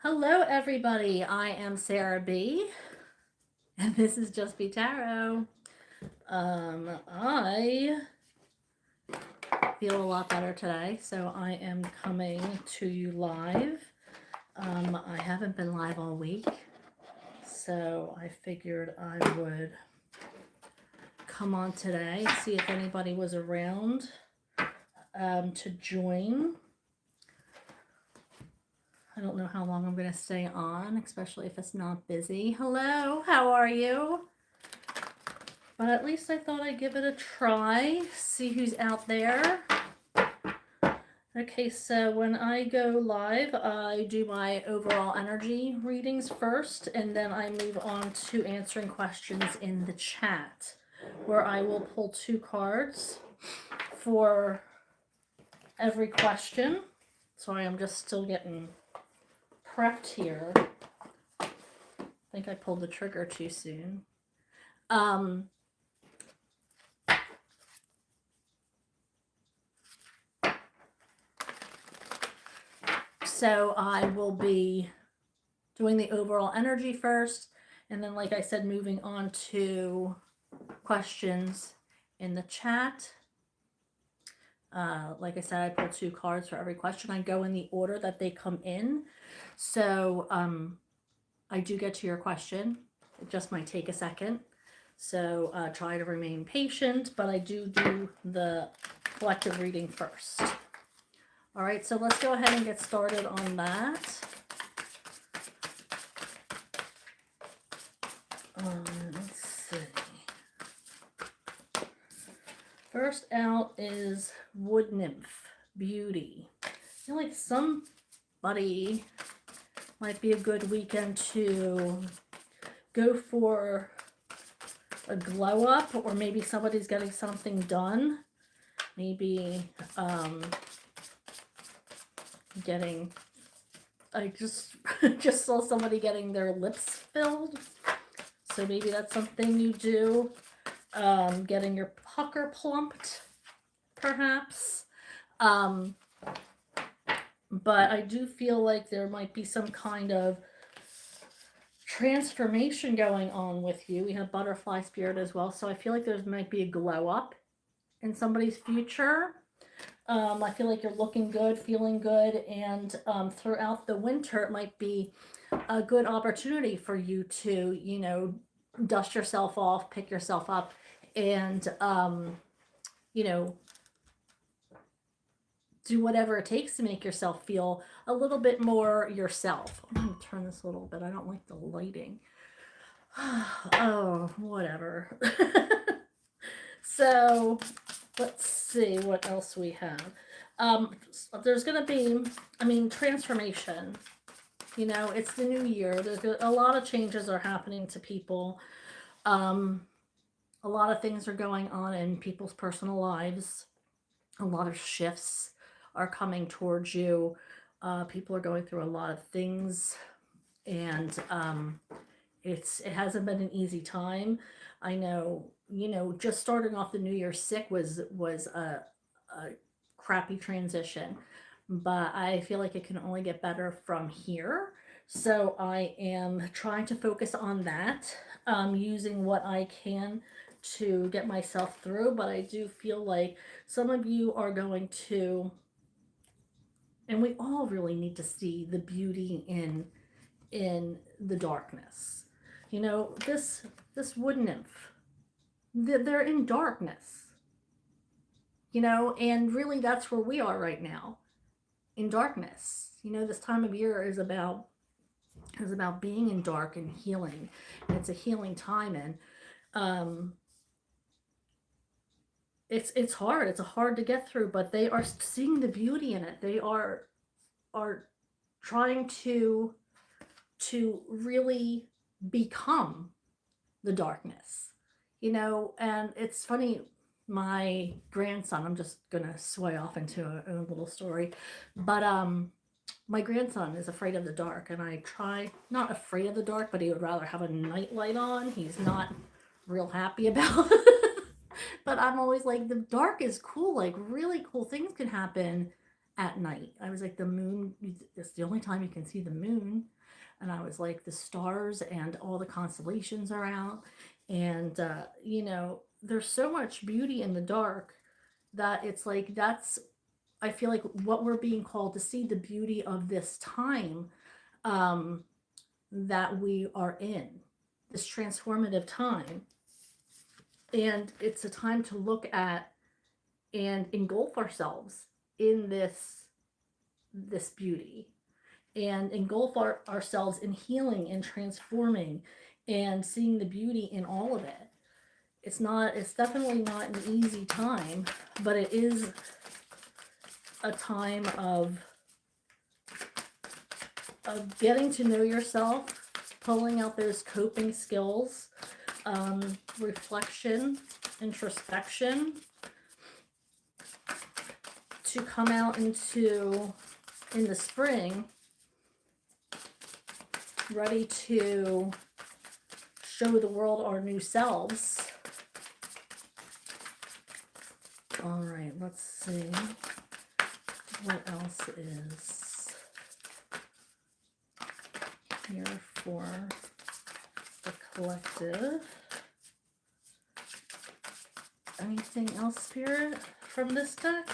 Hello, everybody. I am Sarah B, and this is Just Be Tarot. I feel a lot better today, so I am coming to you live. I haven't been live all week, so I figured I would come on today, see if anybody was around to join. I don't know how long I'm going to stay on, especially if it's not busy. Hello, how are you? But at least I thought I'd give it a try, see who's out there. Okay, so when I go live, I do my overall energy readings first, and then I move on to answering questions in the chat, where I will pull 2 cards for every question. Sorry, I'm just still getting prepped here. I think I pulled the trigger too soon. So I will be doing the overall energy first, and then, like I said, moving on to questions in the chat. Like I said, I pull 2 cards for every question. I go in the order that they come in. So I do get to your question. It just might take a second. So try to remain patient, but I do the collective reading first. All right, so let's go ahead and get started on that. Let's see. First out is Wood Nymph, Beauty. I feel like somebody might be a good weekend to go for a glow up, or maybe somebody's getting something done. Maybe I just just saw somebody getting their lips filled. So maybe that's something you do. Getting your pucker plumped, perhaps. But I do feel like there might be some kind of transformation going on with you. We have butterfly spirit as well, so I feel like there might be a glow up in somebody's future. I feel like you're looking good, feeling good, and throughout the winter, it might be a good opportunity for you to, dust yourself off, pick yourself up, and, do whatever it takes to make yourself feel a little bit more yourself. I'm going to turn this a little bit. I don't like the lighting. Oh, whatever. So let's see what else we have. There's going to be, transformation. It's the new year. There's a lot of changes are happening to people. A lot of things are going on in people's personal lives. A lot of shifts are coming towards you. People are going through a lot of things, and it hasn't been an easy time. I know, just starting off the new year sick was a crappy transition, but I feel like it can only get better from here. So I am trying to focus on that, using what I can to get myself through. But I do feel like some of you are going to, and we all really need to see the beauty in the darkness. This wood nymph, they're in darkness, and really that's where we are right now, in darkness. This time of year is about being in dark and healing. And it's a healing time, and it's hard. It's hard to get through, but they are seeing the beauty in it. They are trying to really become the darkness, and it's funny. My grandson, I'm just gonna sway off into a little story, but my grandson is afraid of the dark, and I try not afraid of the dark, but he would rather have a night light on. He's not real happy about it. But I'm always like, the dark is cool. Like, really cool things can happen at night. I was like, the moon, it's the only time you can see the moon. And I was like, the stars and all the constellations are out. And, you know, there's so much beauty in the dark that it's like, that's, I feel like what we're being called to see the beauty of this time um, that we are in, this transformative time. And it's a time to look at and engulf ourselves in this beauty and engulf ourselves in healing and transforming and seeing the beauty in all of it. It's definitely not an easy time, but it is a time getting to know yourself, pulling out those coping skills, reflection, introspection, to come out in the spring ready to show the world our new selves. All right, let's see what else is here for the collective. Anything else, Spirit, from this deck?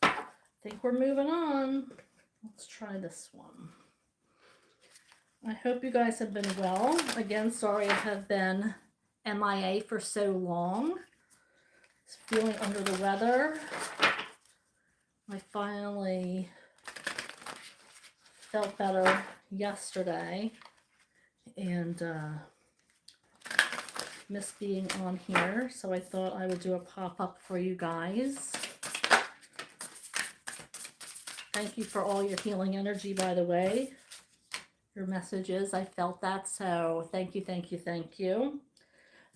I think we're moving on. Let's try this one. I hope you guys have been well. Again, sorry I have been MIA for so long. Feeling under the weather. I finally felt better yesterday and missed being on here, so I thought I would do a pop-up for you guys. Thank you for all your healing energy, by the way. Your messages, I felt that, so thank you, thank you, thank you.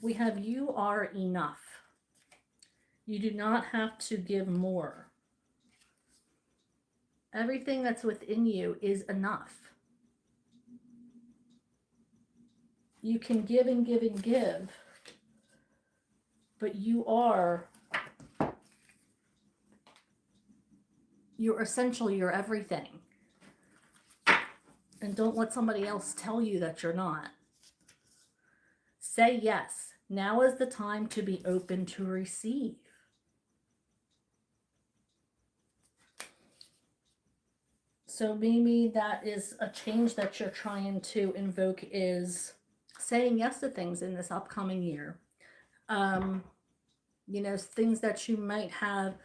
We have you are enough. You do not have to give more. Everything that's within you is enough. You can give and give and give, but you're essential, you're everything. And don't let somebody else tell you that you're not. Say yes. Now is the time to be open to receive. So maybe that is a change that you're trying to invoke, is saying yes to things in this upcoming year. You know, things that you might have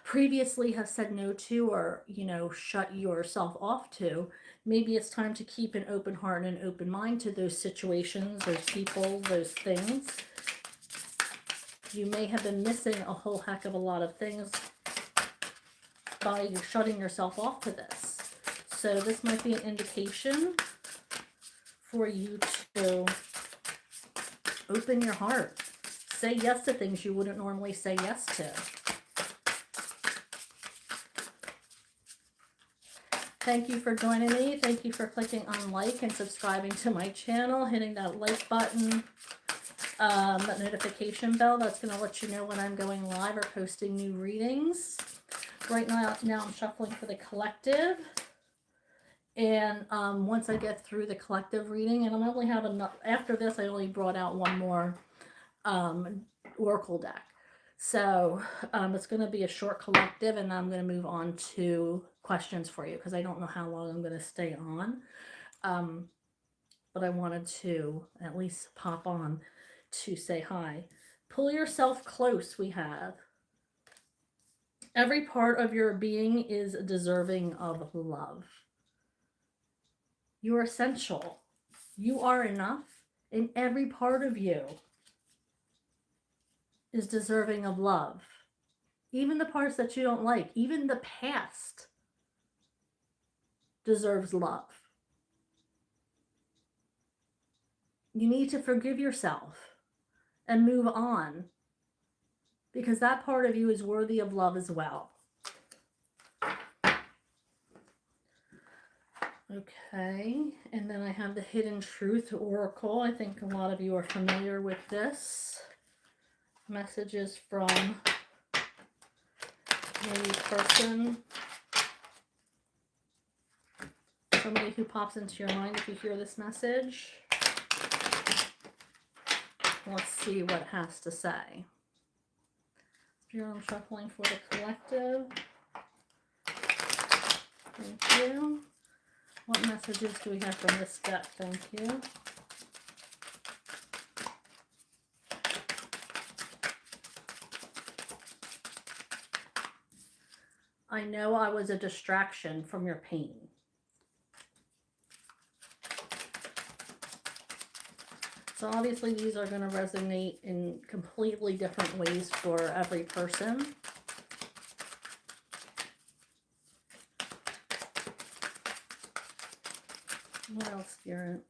previously have said no to, or, you know, shut yourself off to. Maybe it's time to keep an open heart and an open mind to those situations, those people, those things. You may have been missing a whole heck of a lot of things by shutting yourself off to this. So this might be an indication for you to open your heart. Say yes to things you wouldn't normally say yes to. Thank you for joining me. Thank you for clicking on like and subscribing to my channel, hitting that like button, that notification bell. That's going to let you know when I'm going live or posting new readings. Right now I'm shuffling for the collective. And once I get through the collective reading, and I only have enough, after this I only brought out one more oracle deck. So it's going to be a short collective, and I'm going to move on to questions for you because I don't know how long I'm going to stay on. But I wanted to at least pop on to say hi. Pull yourself close, we have. Every part of your being is deserving of love. You are essential. You are enough, and every part of you is deserving of love. Even the parts that you don't like, even the past deserves love. You need to forgive yourself and move on, because that part of you is worthy of love as well. Okay, and then I have the Hidden Truth Oracle. I think a lot of you are familiar with this. Messages from a person Somebody who pops into your mind if you hear this message. Let's see what it has to say. Spirit, I'm shuffling for the collective. Thank you. What messages do we have from this deck? Thank you. I know I was a distraction from your pain. So obviously these are going to resonate in completely different ways for every person. What else, Spirit?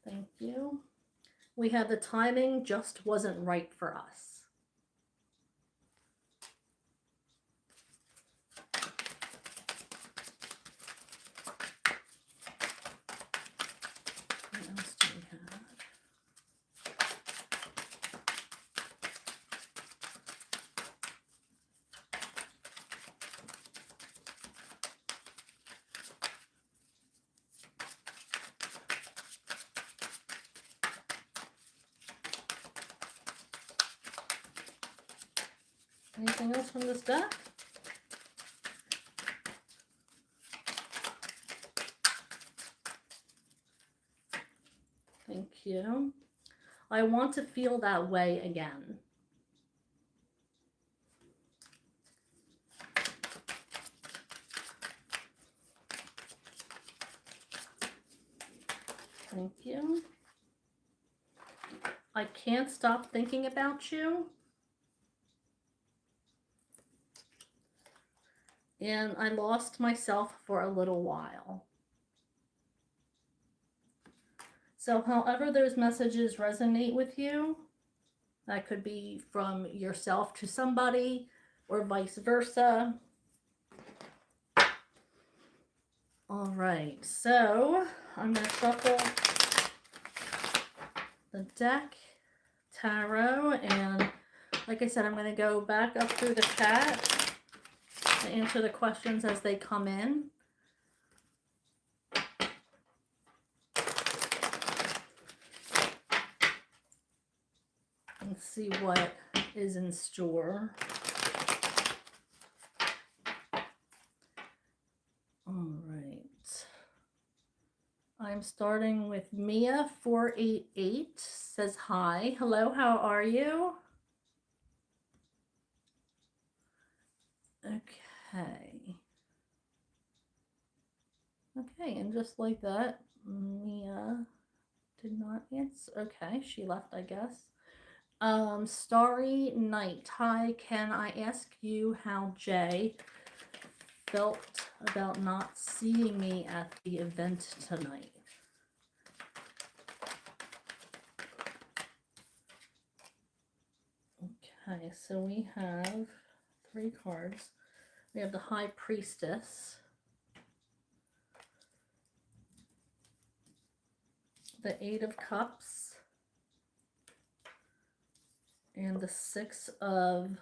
Thank you. We have the timing just wasn't right for us. What else do we have? Anything else from this deck? Thank you. I want to feel that way again. Thank you. I can't stop thinking about you. And I lost myself for a little while. So however those messages resonate with you, that could be from yourself to somebody or vice versa. All right, so I'm going to shuffle the deck, tarot, and like I said, I'm going to go back up through the chat to answer the questions as they come in. And see what is in store. All right. I'm starting with Mia 488 says hi. Hello, how are you? Okay. Okay, and just like that, Mia did not answer. Okay, she left, I guess. Starry Night. Hi, can I ask you how Jay felt about not seeing me at the event tonight? Okay, so we have 3 cards. We have the High Priestess, the 8 of Cups, and the 6 of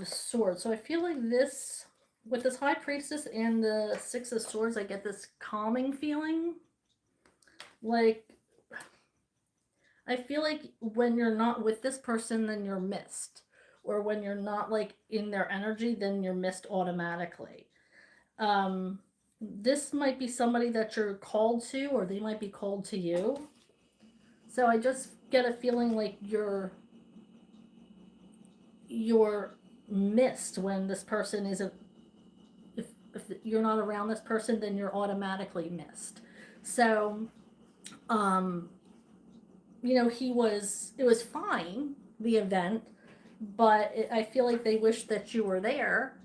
Swords. So I feel like this, with this High Priestess and the 6 of Swords, I get this calming feeling. Like, I feel like when you're not with this person, then you're missed. Or when you're not, like, in their energy, then you're missed automatically. This might be somebody that you're called to, or they might be called to you. So I just get a feeling like you're missed when this person isn't. If you're not around this person, then you're automatically missed. So, you know, it was fine, the event, but I feel like they wish that you were there.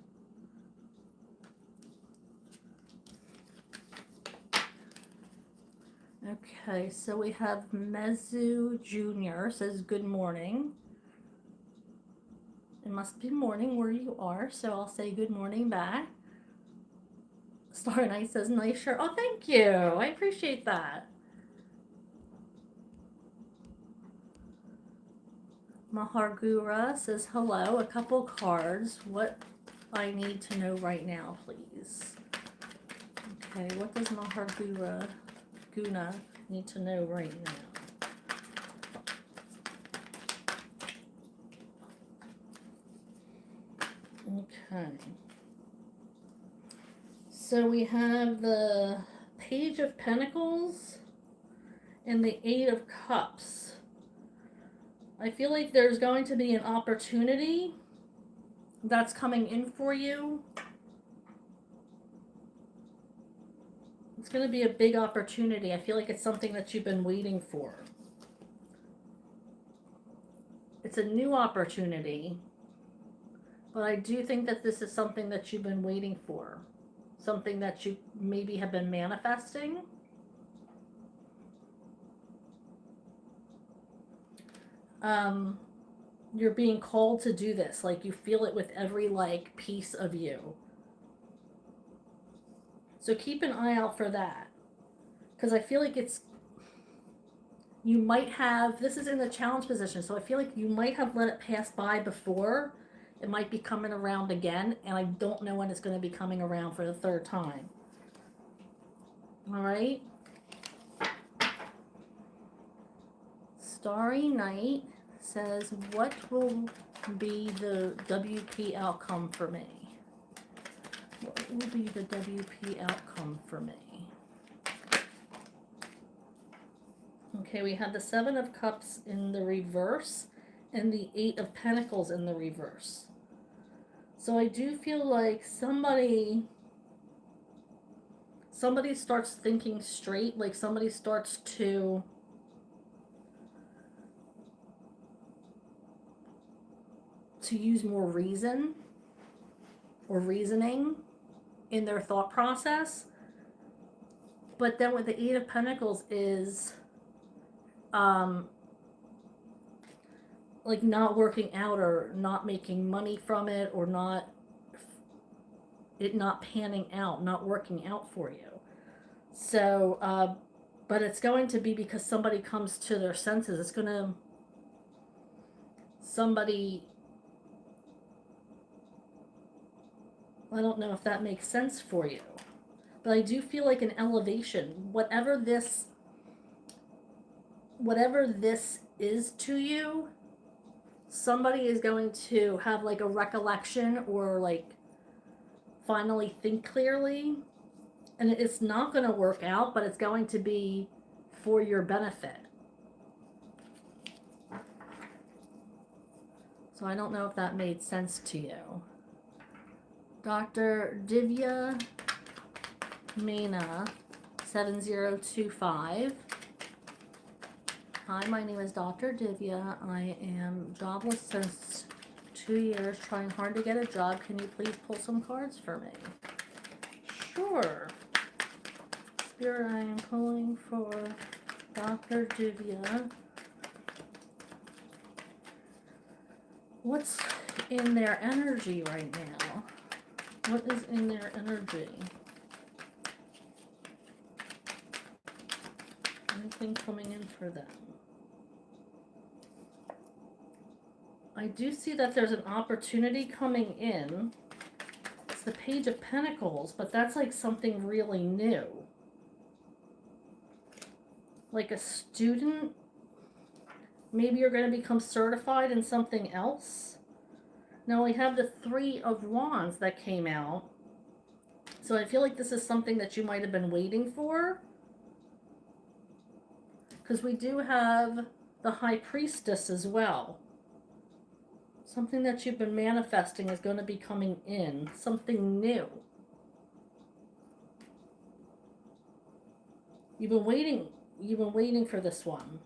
Okay, so we have Mezu Jr. says good morning. It must be morning where you are, so I'll say good morning back. Star Night says nice shirt. Oh, thank you. I appreciate that. Mahargura says hello. A couple cards. What I need to know right now, please. Okay, what does Guna need to know right now? Okay. So we have the Page of Pentacles and the Eight of Cups. I feel like there's going to be an opportunity that's coming in for you. It's going to be a big opportunity. I feel like it's something that you've been waiting for. It's a new opportunity, but I do think that this is something that you've been waiting for. Something that you maybe have been manifesting. You're being called to do this. Like, you feel it with every, like, piece of you. So keep an eye out for that. Because I feel like you might have, this is in the challenge position, so I feel like you might have let it pass by before. It might be coming around again, and I don't know when it's going to be coming around for the third time. All right? Starry Night says, what will be the WP outcome for me? What will be the WP outcome for me? Okay, we had the Seven of Cups in the reverse and the Eight of Pentacles in the reverse. So I do feel like somebody starts thinking straight, like somebody starts to use more reason or reasoning in their thought process. But then with the Eight of Pentacles is like not working out or not making money from it, or not panning out, not working out for you. So but it's going to be because somebody comes to their senses. It's gonna, somebody, I don't know if that makes sense for you, but I do feel like an elevation. Whatever this is to you, somebody is going to have like a recollection, or like finally think clearly, and it's not going to work out, but it's going to be for your benefit. So I don't know if that made sense to you. Dr. Divya Mena 7025. Hi, my name is Dr. Divya. I am jobless since 2 years, trying hard to get a job. Can you please pull some cards for me? Sure. Spirit, I am pulling for Dr. Divya. What's in their energy right now? What is in their energy? Anything coming in for them? I do see that there's an opportunity coming in. It's the Page of Pentacles, but that's like something really new. Like a student. Maybe you're going to become certified in something else. Now we have the Three of Wands that came out. So I feel like this is something that you might have been waiting for. Because we do have the High Priestess as well. Something that you've been manifesting is going to be coming in. Something new. You've been waiting for this one.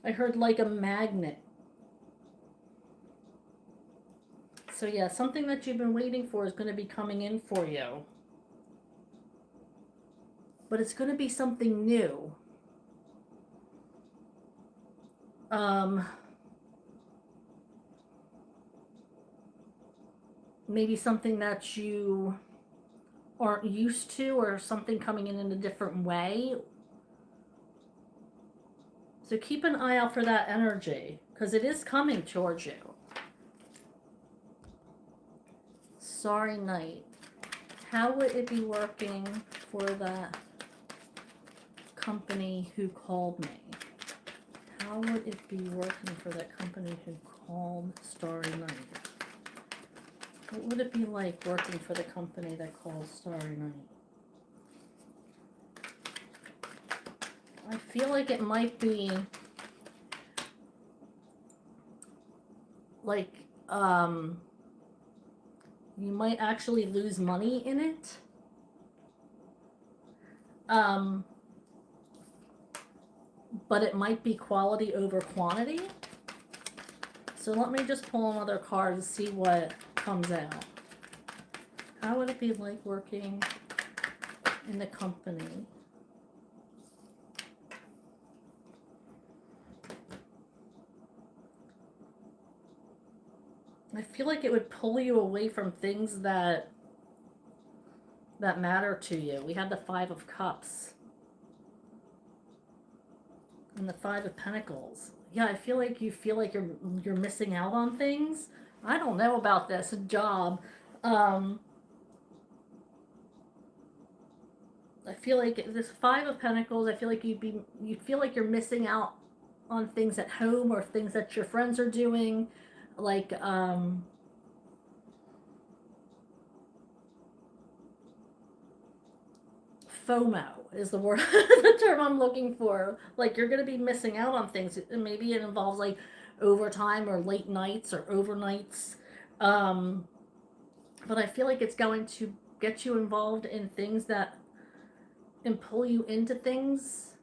I heard like a magnet. So yeah, something that you've been waiting for is going to be coming in for you. But it's going to be something new. Maybe something that you aren't used to, or something coming in a different way. So keep an eye out for that energy because it is coming towards you. Sorry, Knight. How would it be working for that company who called me? How would it be working for that company who called Starry Night? What would it be like working for the company that calls Starry Night? I feel like it might be like you might actually lose money in it. But it might be quality over quantity. So let me just pull another card and see what comes out. How would it be like working in the company? I feel like it would pull you away from things that matter to you. We have the Five of Cups and the Five of Pentacles. Yeah, I feel like you feel like you're missing out on things. I don't know about this job. I feel like this Five of Pentacles, I feel like you feel like you're missing out on things at home or things that your friends are doing, like FOMO is the word, the term I'm looking for. Like you're going to be missing out on things. Maybe it involves like overtime or late nights or overnights. But I feel like it's going to get you involved in things that and pull you into things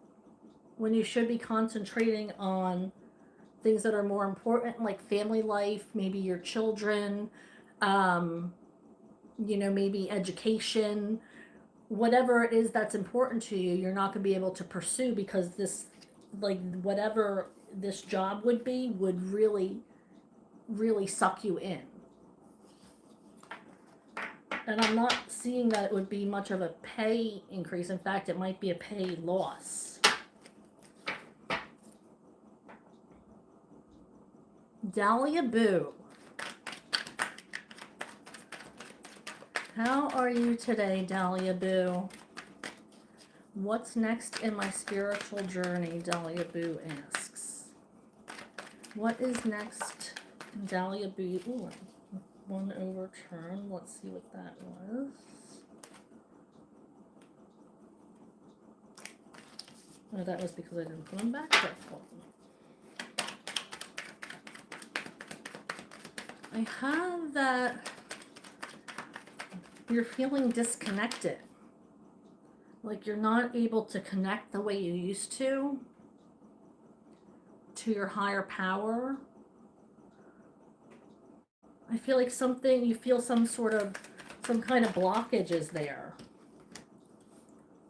when you should be concentrating on things that are more important, like family life, maybe your children, maybe education, whatever it is that's important to you, you're not going to be able to pursue because this, like, whatever this job would be, would really, really suck you in. And I'm not seeing that it would be much of a pay increase. In fact, it might be a pay loss. Dahlia Boo. How are you today, Dahlia Boo? What's next in my spiritual journey, Dahlia Boo asks. What is next, Dahlia Boo? Ooh, one overturn. Let's see what that was. Oh, that was because I didn't put them back carefully. I have that you're feeling disconnected. Like you're not able to connect the way you used to your higher power. I feel like you feel some kind of blockage is there.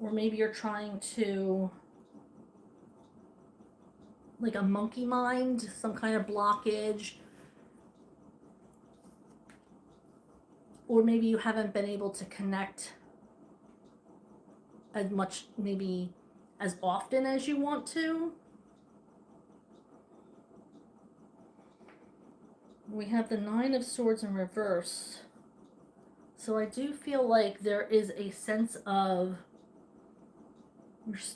Or maybe you're trying to, like a monkey mind, some kind of blockage. Or maybe you haven't been able to connect as much, maybe as often as you want to. We have the Nine of Swords in reverse. So I do feel like there is a sense of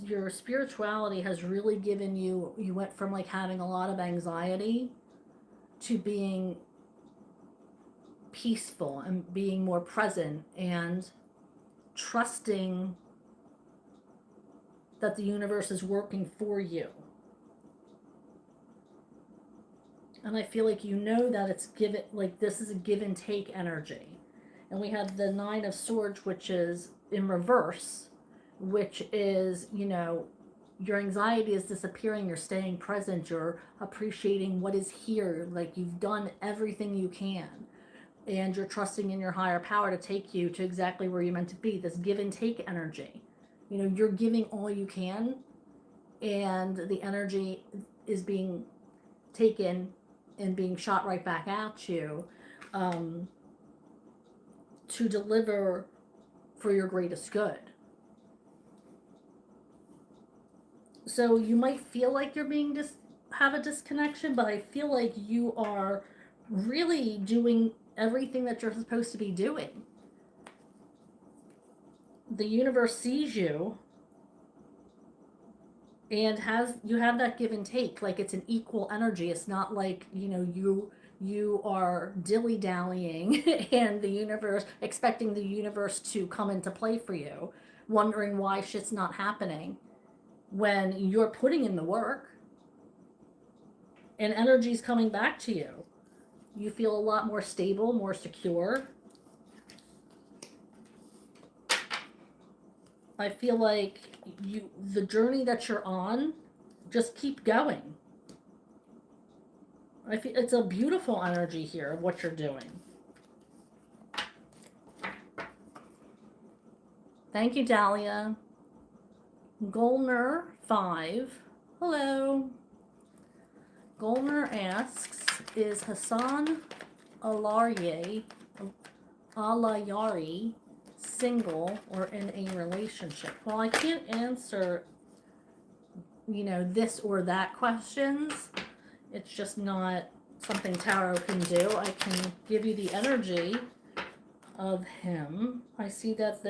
your spirituality has really given you went from like having a lot of anxiety to being peaceful and being more present and trusting that the universe is working for you. And I feel like that it's like this is a give and take energy. And we have the Nine of Swords, which is in reverse, which is, your anxiety is disappearing, you're staying present, you're appreciating what is here, like you've done everything you can. And you're trusting in your higher power to take you to exactly where you're meant to be, this give and take energy. You're giving all you can, and the energy is being taken and being shot right back at you to deliver for your greatest good. So you might feel like you're being have a disconnection, but I feel like you are really doing everything that you're supposed to be doing. The universe sees you and has you have that give and take, like it's an equal energy. It's not like, you are dilly dallying and the universe expecting the universe to come into play for you, wondering why shit's not happening when you're putting in the work and energy's coming back to you. You feel a lot more stable, more secure. I feel like the journey that you're on, just keep going. I feel it's a beautiful energy here of what you're doing. Thank you, Dahlia. Golner 5. Hello. Golner asks, is Hassan Alayari single or in a relationship? Well, I can't answer, this or that questions. It's just not something tarot can do. I can give you the energy of him. I see that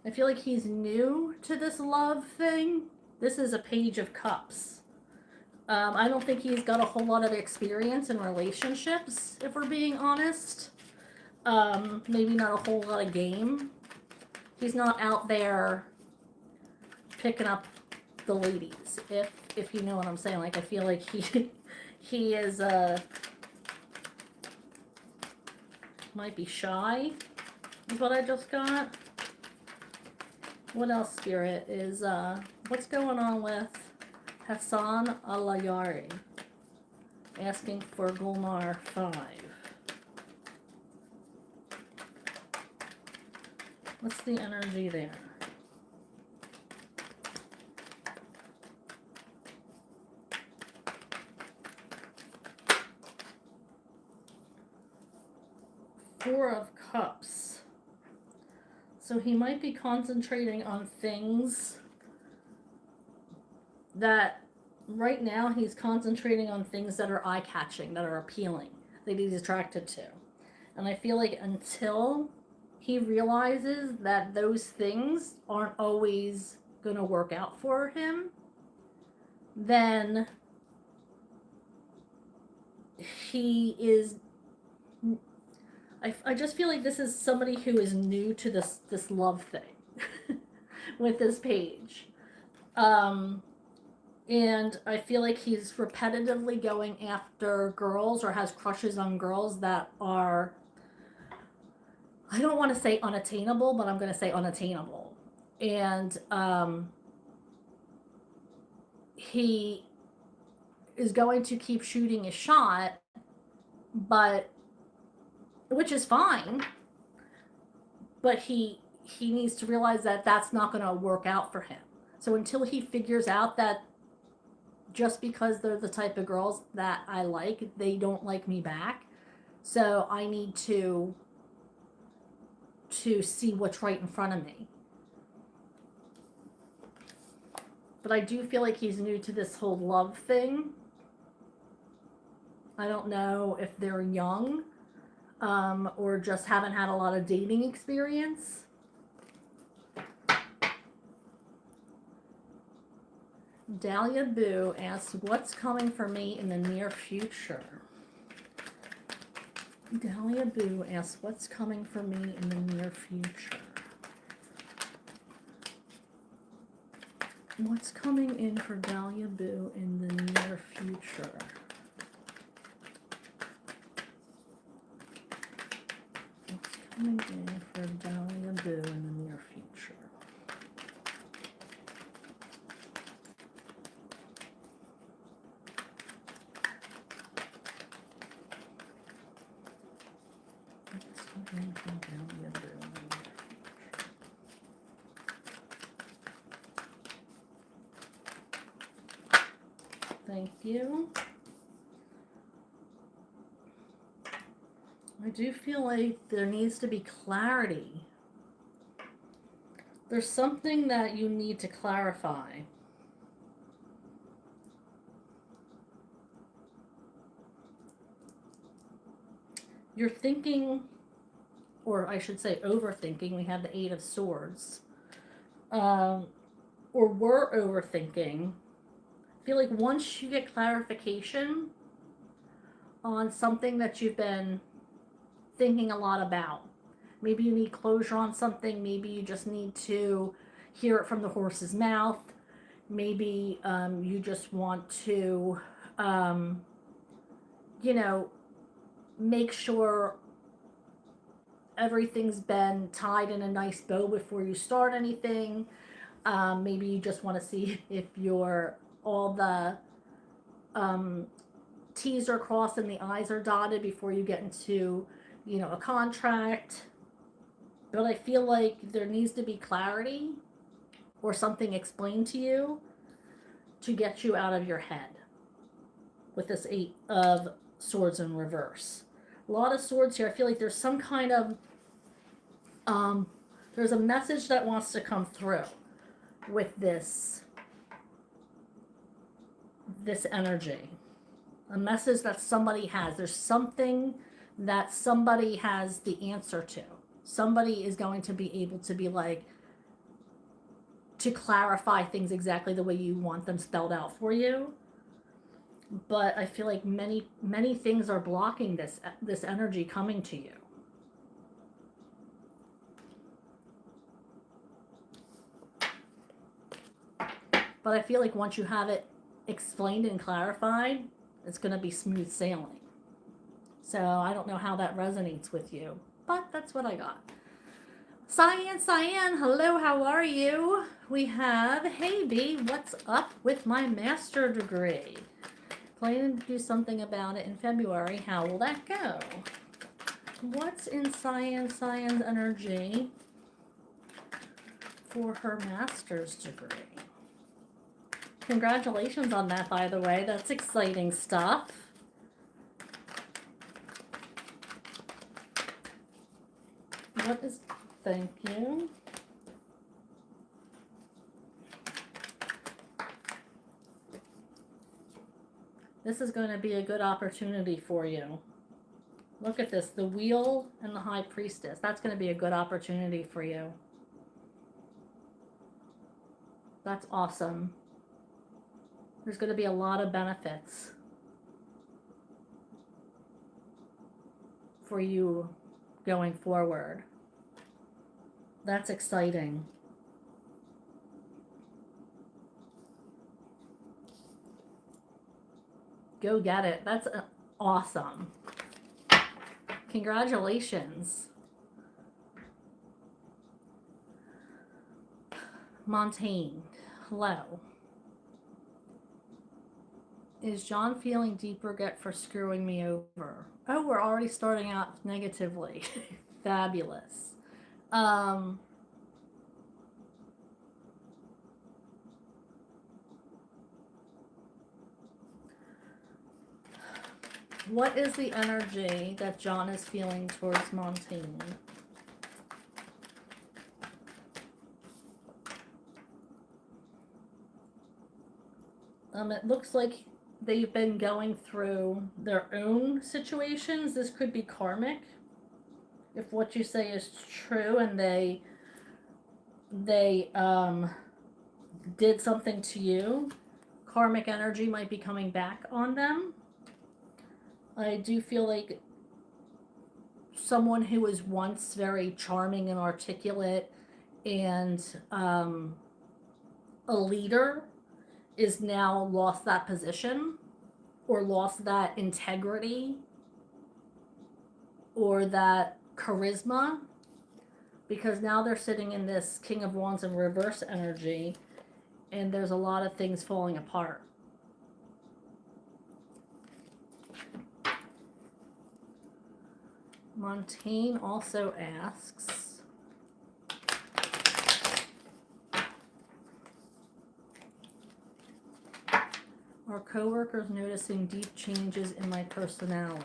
I feel like he's new to this love thing. This is a Page of Cups. I don't think he's got a whole lot of experience in relationships, if we're being honest. Maybe not a whole lot of game. He's not out there picking up the ladies, if you know what I'm saying. Like, I feel like he is might be shy, is what I just got. What else, Spirit, is what's going on with Hassan Alayari asking for Gulnar 5? What's the energy there? Four of Cups. So he might be concentrating on things that right now he's concentrating on things that are eye-catching, that are appealing, that he's attracted to. And I feel like until he realizes that those things aren't always going to work out for him, then he is... I just feel like this is somebody who is new to this love thing with this page. And I feel like he's repetitively going after girls or has crushes on girls that are, I don't want to say unattainable, but I'm going to say unattainable. And he is going to keep shooting a shot, but which is fine, but he needs to realize that that's not going to work out for him. So until he figures out that just because they're the type of girls that I like, they don't like me back, so I need to see what's right in front of me. But I do feel like he's new to this whole love thing. I don't know if they're young, or just haven't had a lot of dating experience. Dahlia Boo asks, what's coming for me in the near future? Dahlia Boo asks, what's coming for me in the near future? What's coming in for Dahlia Boo in the near future? Coming in for Dahlia Boo in the near future. What's coming for Dahlia Boo in the near future? Thank you. I do feel like there needs to be clarity There's something that you need to clarify. You're thinking, or I should say overthinking. We have the Eight of Swords. Or were overthinking. I feel like once you get clarification on something that you've been thinking a lot about, maybe you need closure on something, maybe you just need to hear it from the horse's mouth, maybe you just want to, um, you know, make sure everything's been tied in a nice bow before you start anything. Maybe you just want to see if all the T's are crossed and the I's are dotted before you get into, a contract. But I feel like there needs to be clarity or something explained to you to get you out of your head with this Eight of Swords in reverse. A lot of swords here. I feel like there's some kind of there's a message that wants to come through with this energy. A message that somebody has. There's something that somebody has the answer to. Somebody is going to be able to be like, to clarify things exactly the way you want them spelled out for you. But I feel like many things are blocking this energy coming to you. But I feel like once you have it explained and clarified, it's going to be smooth sailing. So I don't know how that resonates with you, but that's what I got. Cyan, hello, how are you? We have, hey B, what's up with my master degree? Planning to do something about it in February. How will that go? What's in Cyan's energy for her master's degree? Congratulations on that, by the way. That's exciting stuff. What is... Thank you. This is going to be a good opportunity for you. Look at this. The Wheel and the High Priestess. That's going to be a good opportunity for you. That's awesome. There's going to be a lot of benefits for you going forward. That's exciting. Go get it. That's awesome. Congratulations. Montaigne, hello. Is John feeling deep regret for screwing me over? Oh, we're already starting out negatively. Fabulous. What is the energy that John is feeling towards Montaigne? It looks like they've been going through their own situations. This could be karmic. If what you say is true and they did something to you, karmic energy might be coming back on them. I do feel like someone who was once very charming and articulate and a leader is now lost that position or lost that integrity or that charisma, because now they're sitting in this King of Wands in reverse energy and there's a lot of things falling apart. Montaigne also asks, are coworkers noticing deep changes in my personality?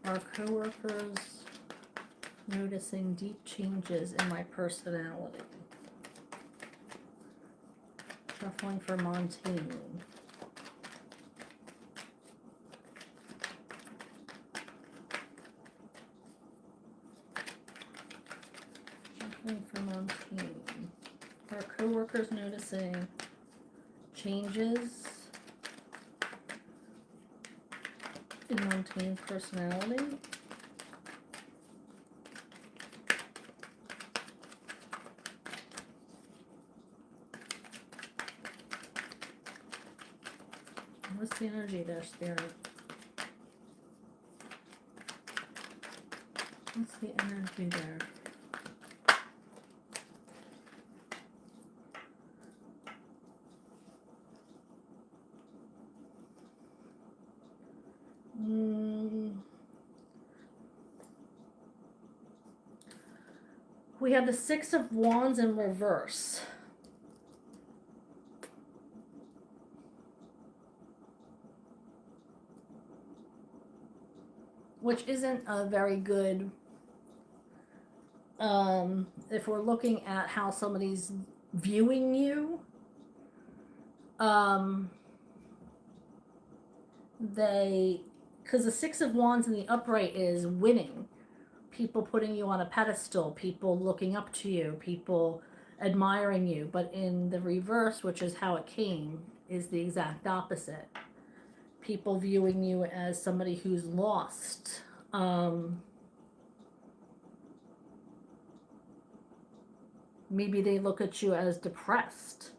Are coworkers Noticing deep changes in my personality. Shuffling for Montaigne. Shuffling for Montaigne. Our co-workers noticing changes in Montaigne's personality. What's the energy there, Spirit? What's the energy there? We have the Six of Wands in reverse. Which isn't a very good, if we're looking at how somebody's viewing you, because the Six of Wands in the upright is winning. People putting you on a pedestal, people looking up to you, people admiring you. But in the reverse, which is how it came, is the exact opposite. People viewing you as somebody who's lost. Maybe they look at you as depressed.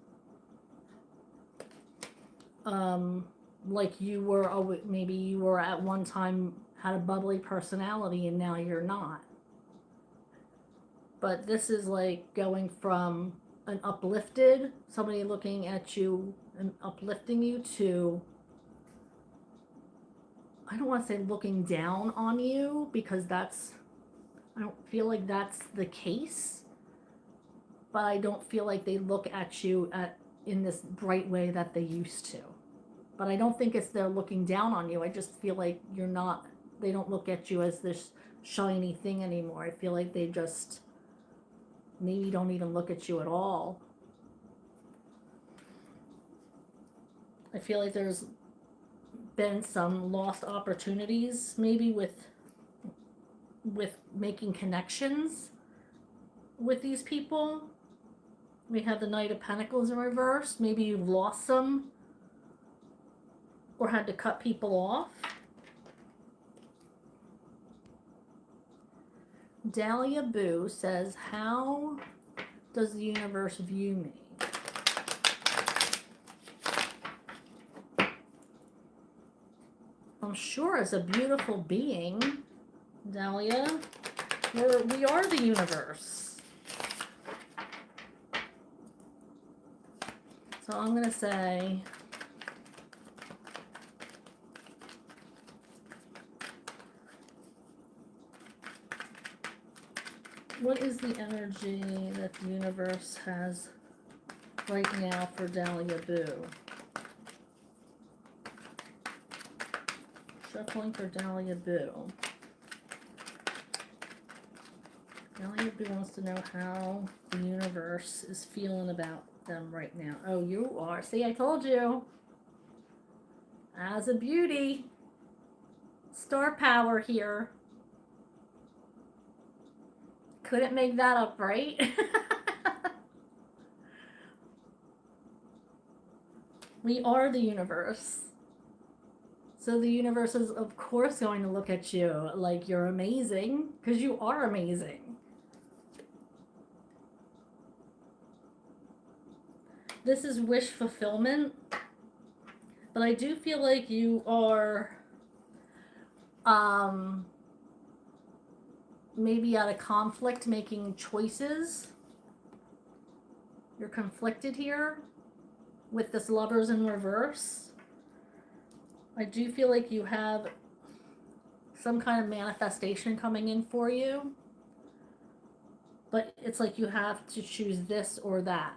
Like you were, maybe you were at one time had a bubbly personality and now you're not. But this is like going from an uplifted, somebody looking at you and uplifting you, to, I don't want to say looking down on you, because I don't feel like that's the case. But I don't feel like they look at you in this bright way that they used to. But I don't think it's they're looking down on you. I just feel like they don't look at you as this shiny thing anymore. I feel like they just maybe don't even look at you at all. I feel like there's been some lost opportunities, maybe with making connections with these people. We have the Knight of Pentacles in reverse. Maybe you've lost some or had to cut people off. Dahlia Boo says, how does the universe view me? I'm sure as a beautiful being, Dahlia, we are the universe. So I'm going to say, what is the energy that the universe has right now for Dahlia Boo? Shuffling for Dahlia Boo. Dahlia Boo wants to know how the universe is feeling about them right now. Oh, you are. See, I told you. As a beauty. Star power here. Couldn't make that up, right? We are the universe. So the universe is, of course, going to look at you like you're amazing, because you are amazing. This is wish fulfillment, but I do feel like you are maybe out of conflict, making choices. You're conflicted here with this Lovers in reverse. I do feel like you have some kind of manifestation coming in for you, but it's like you have to choose this or that.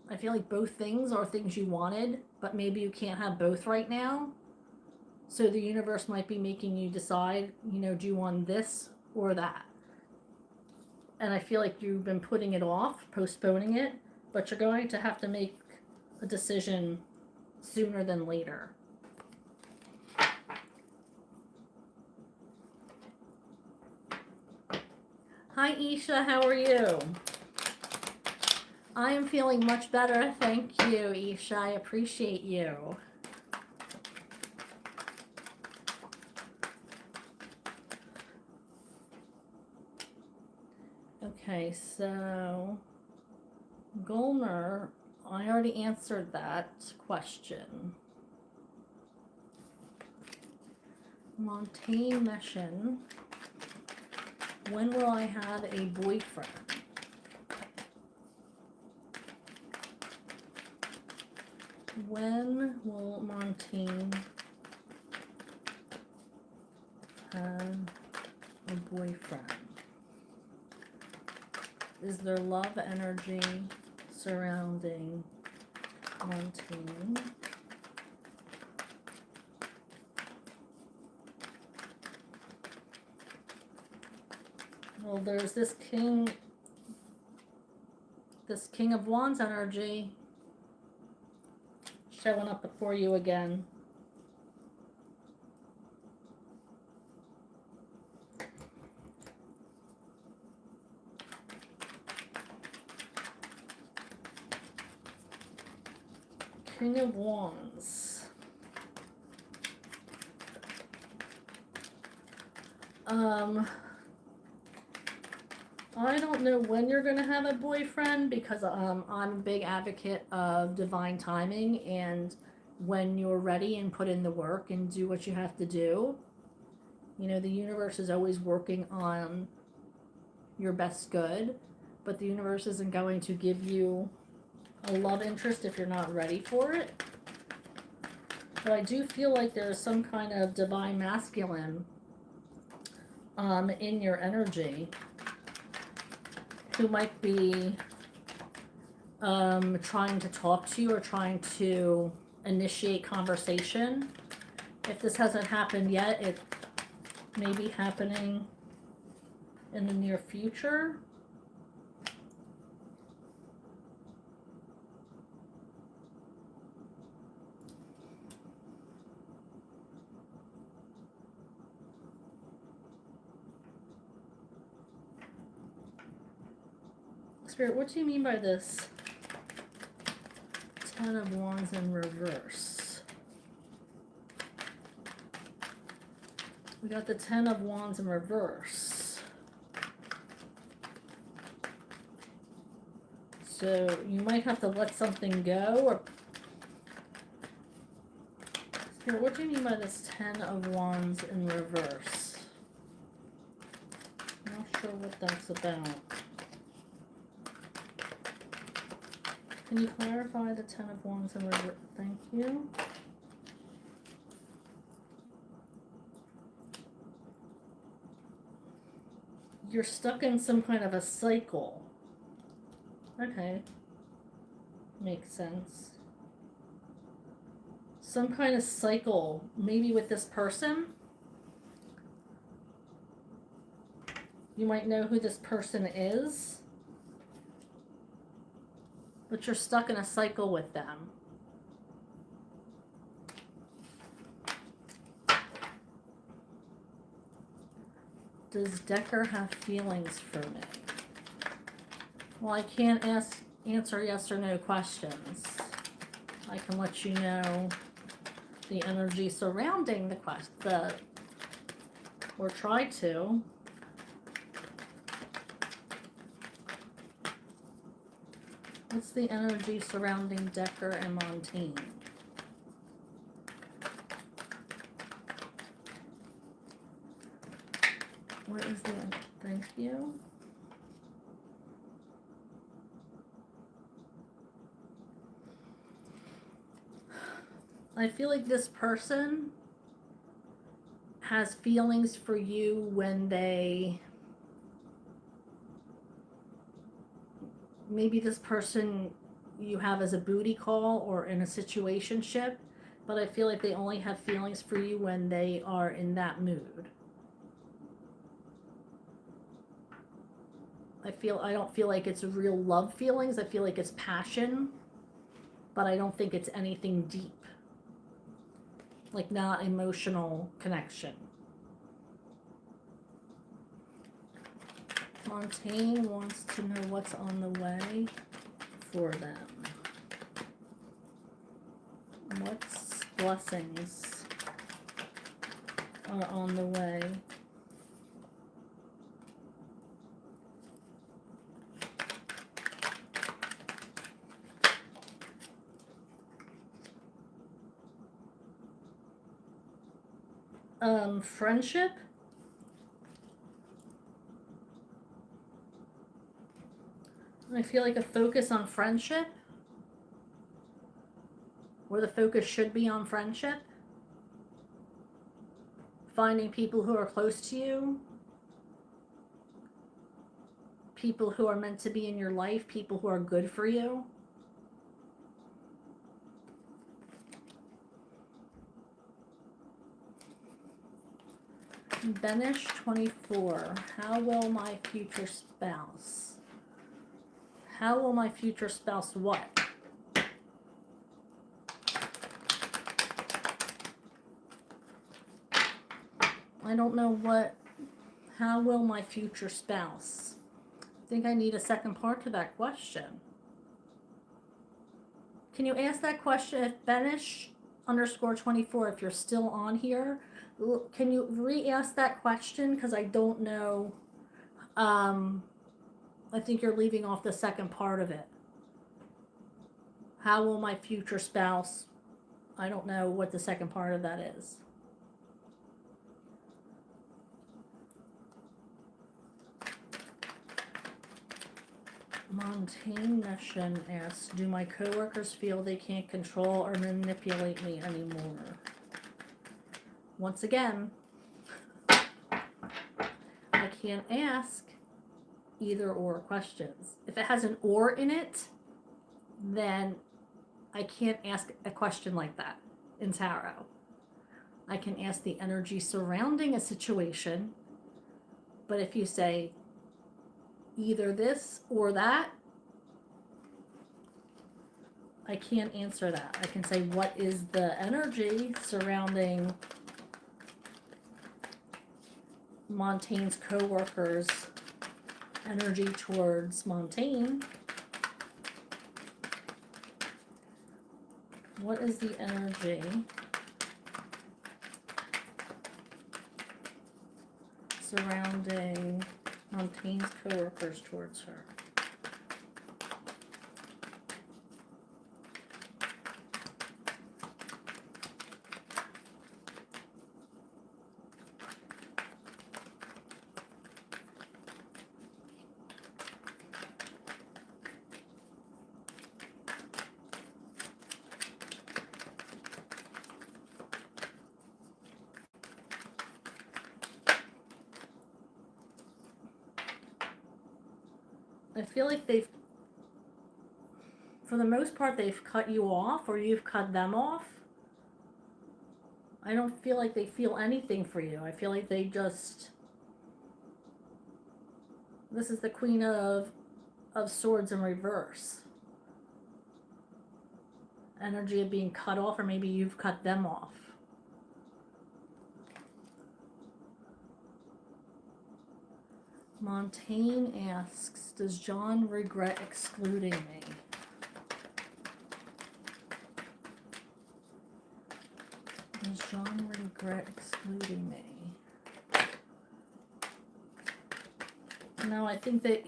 I feel like both things are things you wanted, but maybe you can't have both right now. So the universe might be making you decide, do you want this or that? and I feel like you've been putting it off, postponing it, but you're going to have to make a decision sooner than later. Hi Isha, how are you? I am feeling much better, thank you, Isha. I appreciate you. Okay, so Golmer, I already answered that question. Montaigne Mission, when will I have a boyfriend? When will Montaigne have a boyfriend? Is there love energy surrounding Montaigne? Well, there's this King of Wands energy showing up for you again. King of Wands. I don't know when you're going to have a boyfriend because I'm a big advocate of divine timing, and when you're ready and put in the work and do what you have to do, you know, the universe is always working on your best good, but the universe isn't going to give you a love interest if you're not ready for it. But I do feel like there's some kind of divine masculine in your energy who might be trying to talk to you or trying to initiate conversation. If this hasn't happened yet, it may be happening in the near future. Spirit, what do you mean by this Ten of Wands in reverse? We got the Ten of Wands in reverse. So you might have to let something go, or Spirit, what do you mean by this Ten of Wands in reverse? I'm not sure what that's about. Can you clarify the Ten of Wands in reverse? Thank you. You're stuck in some kind of a cycle. Okay. Makes sense. Some kind of cycle, maybe with this person. You might know who this person is, but you're stuck in a cycle with them. Does Decker have feelings for me? Well, I can't answer yes or no questions. I can let you know the energy surrounding the question, or try to. What's the energy surrounding Decker and Montaigne? What is the, thank you. I feel like this person has feelings for you when they, maybe this person you have as a booty call or in a situationship, but I feel like they only have feelings for you when they are in that mood. I don't feel like it's real love feelings. I feel like it's passion, but I don't think it's anything deep. Like not emotional connection. Montaigne wants to know what's on the way for them. What blessings are on the way? Friendship? I feel like a focus on friendship, where the focus should be on friendship. Finding people who are close to you, people who are meant to be in your life, people who are good for you. Benish 24. How will my future spouse? How will my future spouse what? I don't know what. How will my future spouse? I think I need a second part to that question. Can you ask that question if Benish underscore 24, if you're still on here? Can you re-ask that question? Because I don't know. I think you're leaving off the second part of it. How will my future spouse? I don't know what the second part of that is. Montaigne Nation asks, do my coworkers feel they can't control or manipulate me anymore? Once again, I can't ask either or questions. If it has an or in it, then I can't ask a question like that in tarot. I can ask the energy surrounding a situation, but if you say either this or that, I can't answer that. I can say, what is the energy surrounding Montaigne's co-workers' energy towards Montaigne? What is the energy surrounding Montaigne's co-workers towards her? I feel like for the most part, they've cut you off or you've cut them off. I don't feel like they feel anything for you. I feel like they just... This is the Queen of Swords in reverse. Energy of being cut off, or maybe you've cut them off. Montaigne asks, does John regret excluding me? Does John regret excluding me? No, I think they've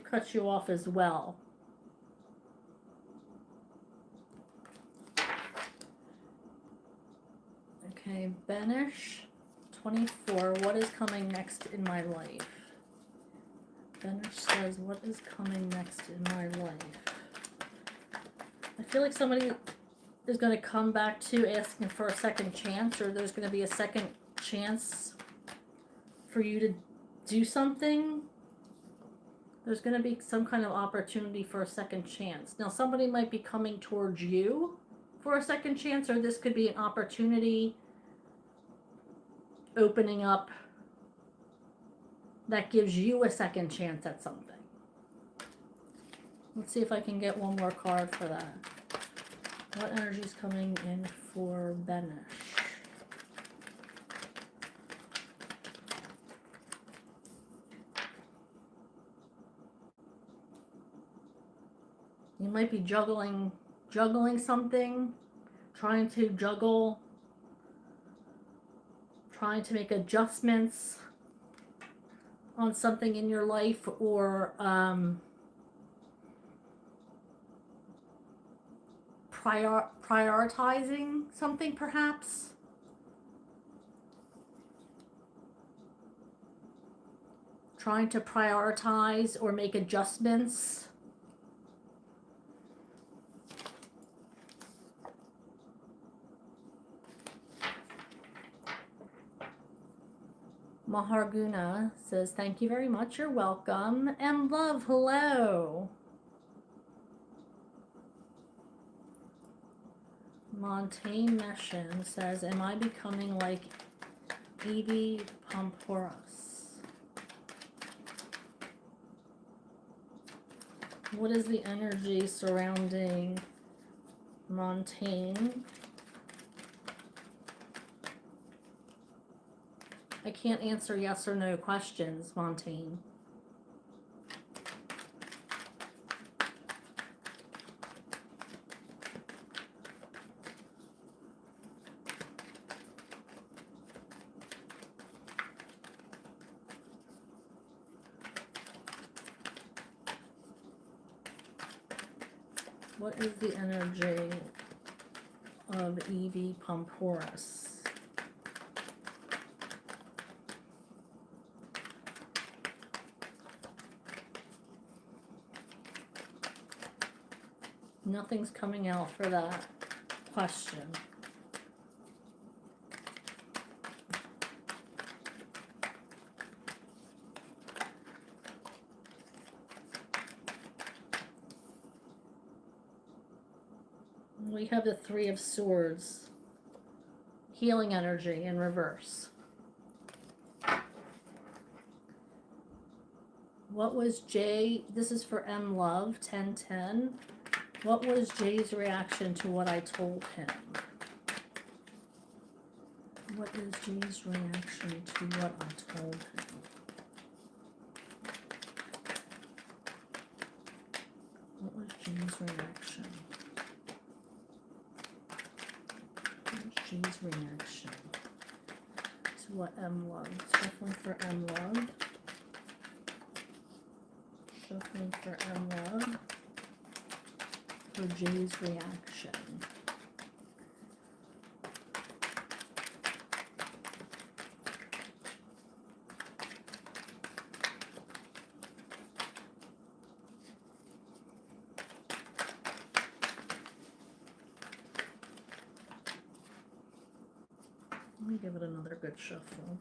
cut you off as well. Okay, Benish 24, what is coming next in my life? Benish says, what is coming next in my life? I feel like somebody is going to come back to asking for a second chance, or there's going to be a second chance for you to do something. There's going to be some kind of opportunity for a second chance. Now, somebody might be coming towards you for a second chance, or this could be an opportunity opening up that gives you a second chance at something. Let's see if I can get one more card for that. What energy is coming in for Benish? You might be juggling something, trying to juggle, trying to make adjustments on something in your life, or prioritizing something perhaps. Trying to prioritize or make adjustments. Maharguna says, thank you very much, you're welcome. And love, hello. Montaigne Meshin says, am I becoming like B.E.E. Pamporas? What is the energy surrounding Montaigne? I can't answer yes or no questions, Montaigne. What is the energy of B.E.E. Pamporas? Nothing's coming out for that question. We have the Three of Swords. Healing energy in reverse. What was Jay? This is for M Love, 1010. What was Jay's reaction to what I told him? What is Jay's reaction to what I told him? What was Jay's reaction? What was Jay's reaction to what M Love? It's definitely for M Love. Definitely for M Love. For Jay's reaction. Let me give it another good shuffle.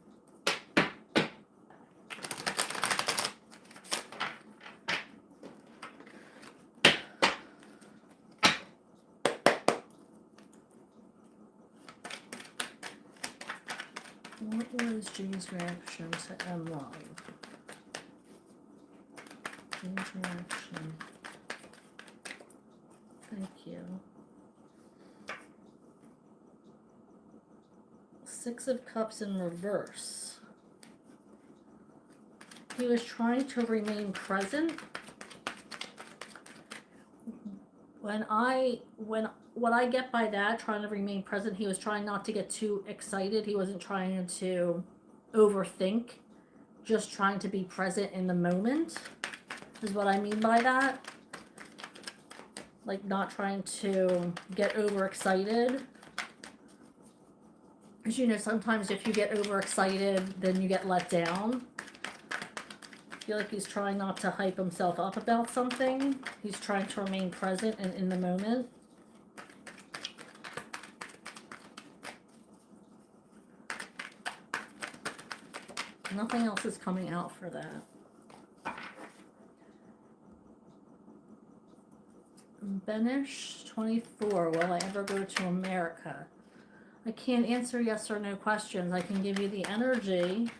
What was Jane's reaction to M Love? Jane's reaction. Thank you. Six of Cups in reverse. He was trying to remain present. What I get by that, trying to remain present, he was trying not to get too excited. He wasn't trying to overthink, just trying to be present in the moment, is what I mean by that. Like, not trying to get overexcited. Because, you know, sometimes if you get overexcited, then you get let down. I feel like he's trying not to hype himself up about something. He's trying to remain present and in the moment. Nothing else is coming out for that. Benish 24. Will I ever go to America? I can't answer yes or no questions. I can give you the energy.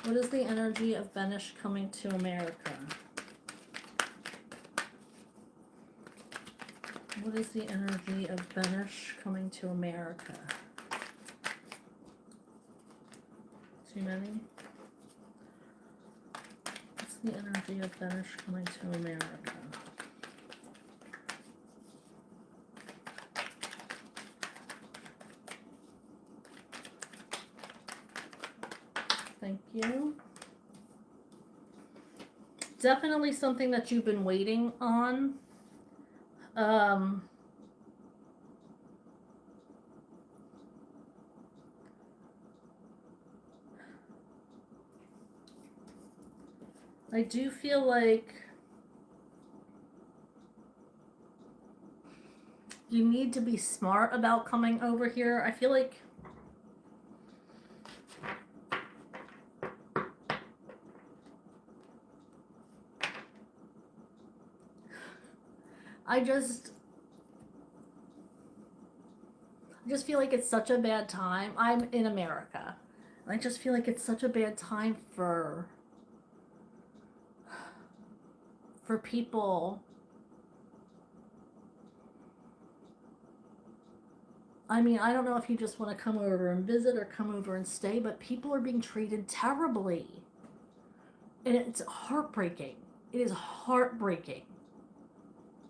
What is the energy of Benish coming to America? What is the energy of Benish coming to America? Too many? What's the energy of Benish coming to America? Thank you. Definitely something that you've been waiting on. I do feel like you need to be smart about coming over here. I feel like I just feel like it's such a bad time. I'm in America. I just feel like it's such a bad time for people. I mean, I don't know if you just want to come over and visit or come over and stay, but people are being treated terribly. And it's heartbreaking. It is heartbreaking.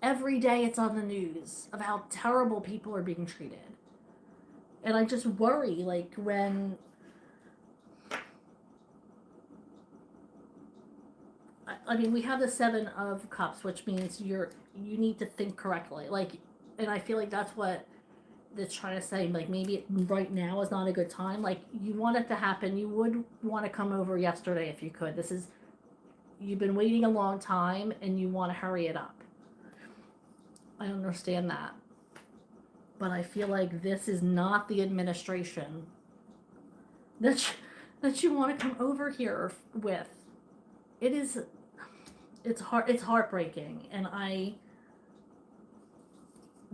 Every day it's on the news of how terrible people are being treated. And I just worry, like, when I mean, we have the 7 of Cups, which means you need to think correctly. Like, and I feel like that's what it's trying to say. Like, maybe right now is not a good time. Like, you want it to happen. You would want to come over yesterday if you could. You've been waiting a long time and you want to hurry it up. I understand that. But I feel like this is not the administration that you want to come over here with. It's heartbreaking, and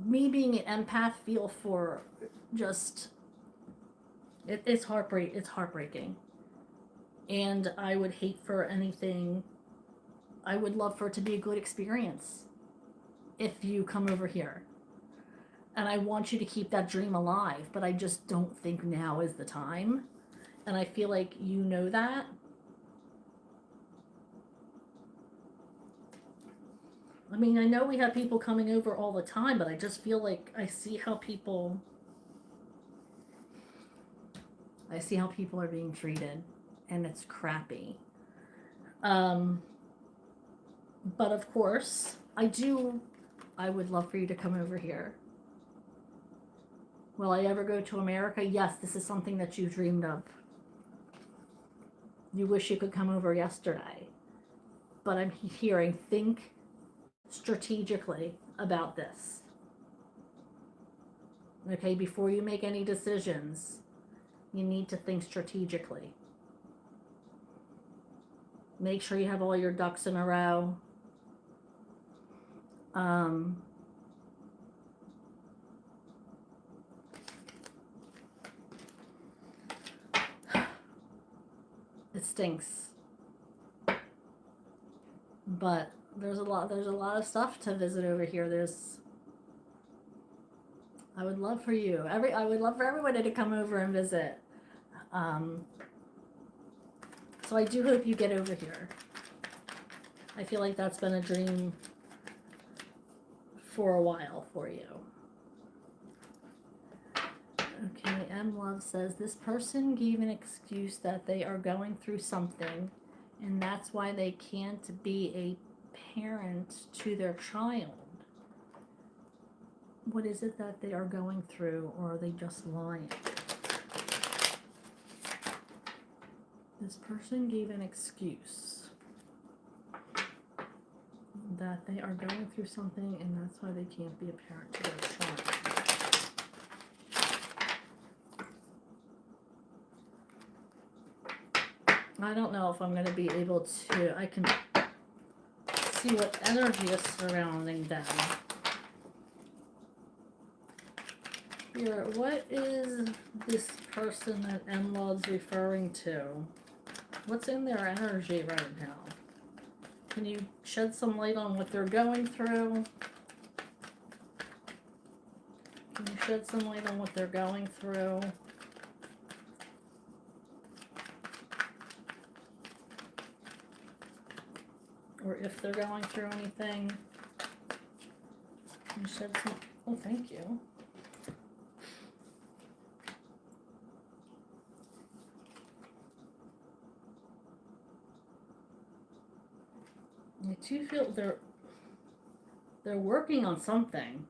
me being an empath, feel for just it's heartbreaking, and I would hate for anything. I would love for it to be a good experience if you come over here, and I want you to keep that dream alive, but I just don't think now is the time, and I feel like you know that. I mean, I know we have people coming over all the time, but I just feel like I see how people are being treated, and it's crappy. But of course, I would love for you to come over here. Will I ever go to America? Yes, this is something that you dreamed of. You wish you could come over yesterday. But I'm hearing, think strategically about this. Okay, before you make any decisions, you need to think strategically. Make sure you have all your ducks in a row. It stinks. But there's a lot of stuff to visit over here. I would love for everybody to come over and visit. So I do hope you get over here. I feel like that's been a dream for a while for you. Okay, M Love says this person gave an excuse that they are going through something, and that's why they can't be a parent to their child. What is it that they are going through, or are they just lying? This person gave an excuse that they are going through something, and that's why they can't be a parent to their child. I don't know if I'm going to be able to, I can see what energy is surrounding them. Here, what is this person that M Love's referring to? What's in their energy right now? Can you shed some light on what they're going through? Can you shed some light on what they're going through? Or if they're going through anything? Can you shed some... Oh, thank you. I do feel they're working on something.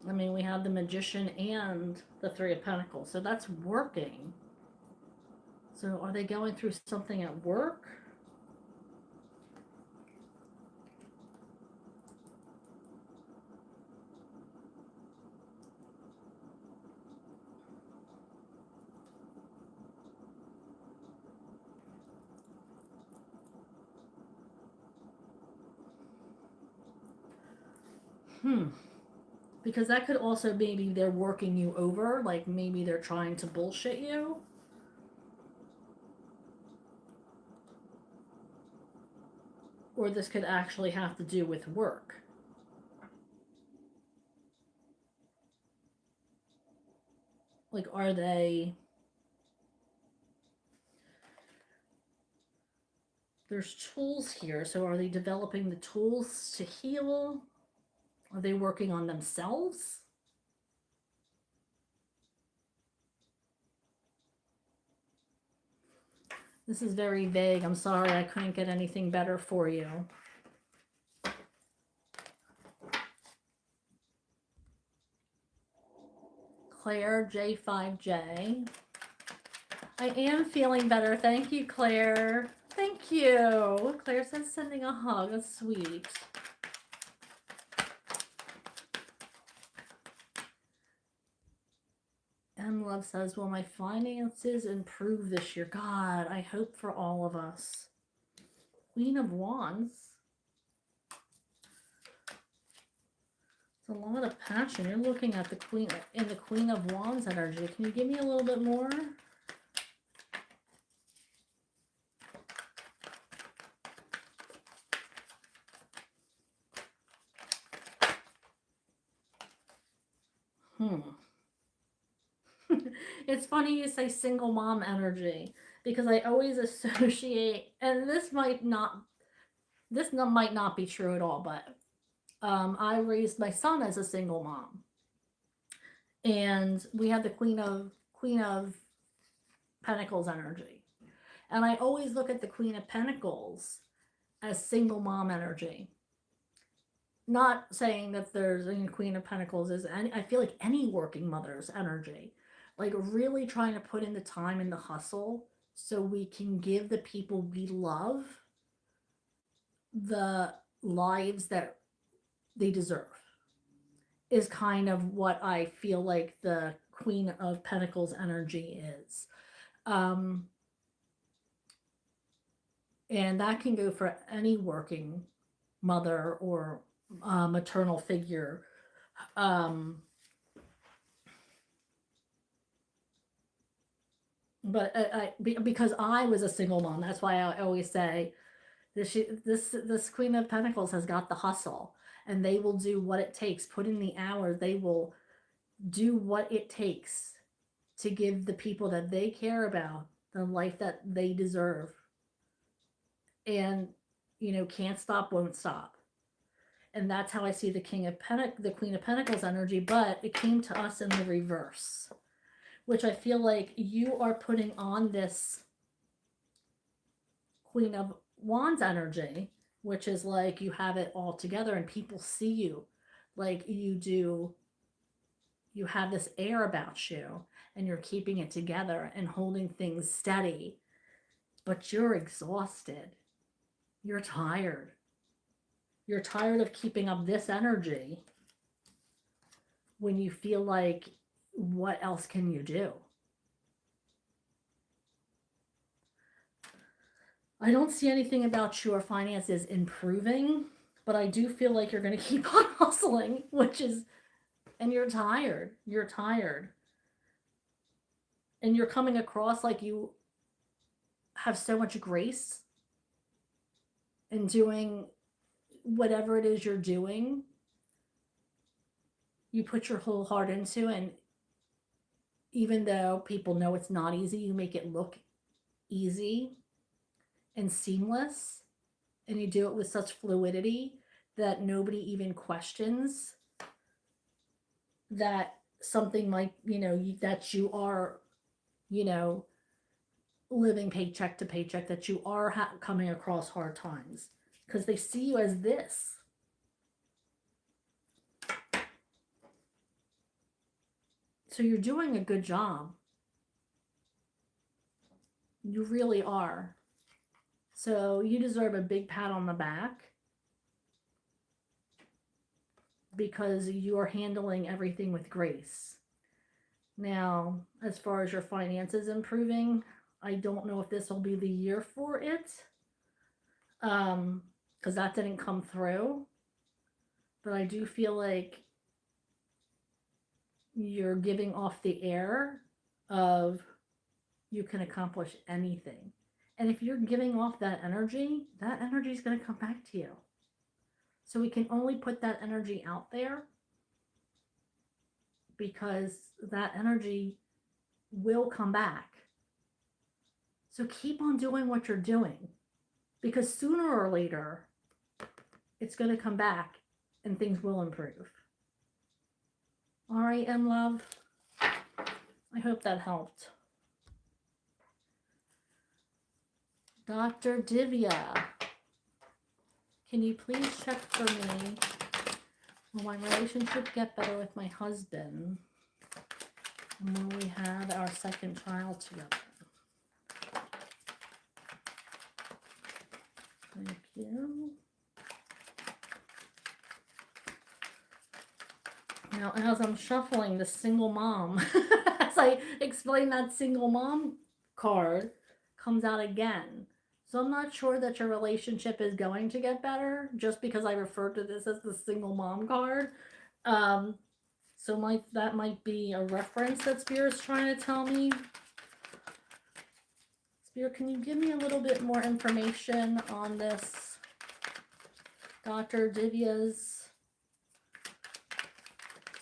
I mean, we have the Magician and the Three of Pentacles, so that's working. So are they going through something at work? Because that could also maybe they're working you over, like maybe they're trying to bullshit you. Or this could actually have to do with work. Like, are they... There's tools here, so are they developing the tools to heal? Are they working on themselves? This is very vague. I'm sorry I couldn't get anything better for you. Claire, J5J. I am feeling better. Thank you, Claire. Thank you. Claire says sending a hug. That's sweet. M Love says, will my finances improve this year? God, I hope for all of us. Queen of Wands. It's a lot of passion. You're looking at the Queen of Wands energy. Can you give me a little bit more? It's funny you say single mom energy, because I always associate, and this might not be true at all, but I raised my son as a single mom, and we had the Queen of Pentacles energy, and I always look at the Queen of Pentacles as single mom energy. Not saying that there's any Queen of Pentacles is any, I feel like any working mother's energy, like really trying to put in the time and the hustle so we can give the people we love the lives that they deserve, is kind of what I feel like the Queen of Pentacles energy is. And that can go for any working mother or maternal figure. But because I was a single mom, that's why I always say this Queen of Pentacles has got the hustle, and they will do what it takes, put in the hours, they will do what it takes to give the people that they care about the life that they deserve. And, can't stop, won't stop. And that's how I see the Queen of Pentacles energy, but it came to us in the reverse, which I feel like you are putting on this Queen of Wands energy, which is like you have it all together and people see you like you have this air about you, and you're keeping it together and holding things steady, but you're exhausted. You're tired. You're tired of keeping up this energy when you feel like, what else can you do? I don't see anything about your finances improving, but I do feel like you're going to keep on hustling, and you're tired. You're tired. And you're coming across like you have so much grace in doing whatever it is you're doing. You put your whole heart into it, and even though people know it's not easy, you make it look easy and seamless, and you do it with such fluidity that nobody even questions that something might, that you are, you know, living paycheck to paycheck, that you are coming across hard times because they see you as this. So you're doing a good job. You really are. So you deserve a big pat on the back because you're handling everything with grace. Now, as far as your finances improving, I don't know if this will be the year for it, because that didn't come through. But I do feel like you're giving off the air of you can accomplish anything. And if you're giving off that energy is going to come back to you. So we can only put that energy out there because that energy will come back. So keep on doing what you're doing because sooner or later it's going to come back and things will improve. All right, M love. I hope that helped. Dr. Divya, can you please check for me, will my relationship get better with my husband when we have our second child together? Thank you. Now, as I'm shuffling the single mom, as I explain that single mom card comes out again. So I'm not sure that your relationship is going to get better just because I referred to this as the single mom card. So that might be a reference that Spirit's trying to tell me. Spirit, can you give me a little bit more information on this Dr. Divya's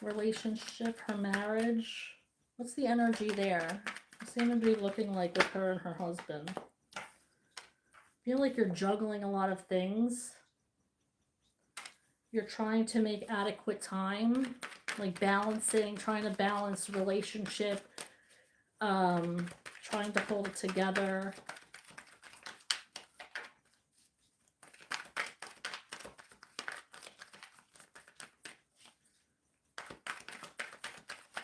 relationship, her marriage? What's the energy there? What seem to be looking like with her and her husband? I feel like you're juggling a lot of things. You're trying to make adequate time, like trying to balance relationship, trying to hold it together.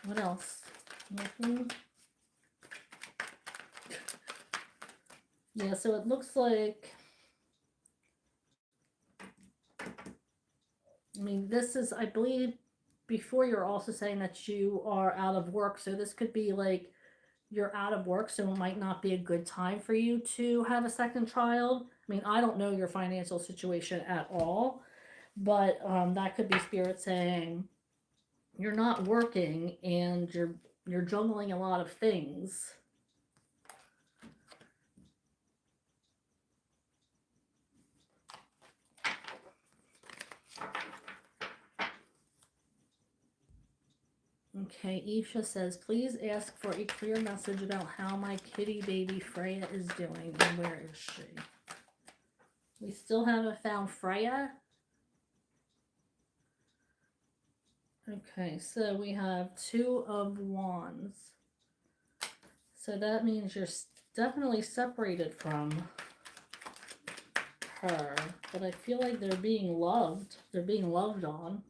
What else? Nothing. Yeah, so it looks like, I mean, this is, I believe, before you're also saying that you are out of work. So this could be like you're out of work, so it might not be a good time for you to have a second child. I mean, I don't know your financial situation at all, but that could be Spirit saying you're not working and you're juggling a lot of things. Okay, Isha says, please ask for a clear message about how my kitty baby Freya is doing and where is she? We still haven't found Freya. Okay, so we have 2 of Wands. So that means you're definitely separated from her. But I feel like they're being loved. They're being loved on.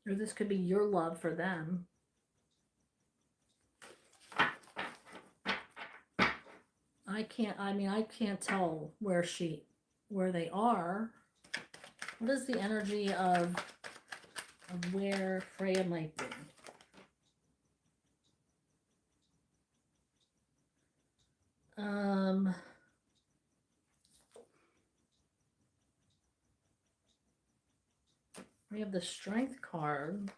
Or this could be your love for them. I can't tell where they are. What is the energy of where Freya might be? Um, we have the Strength card.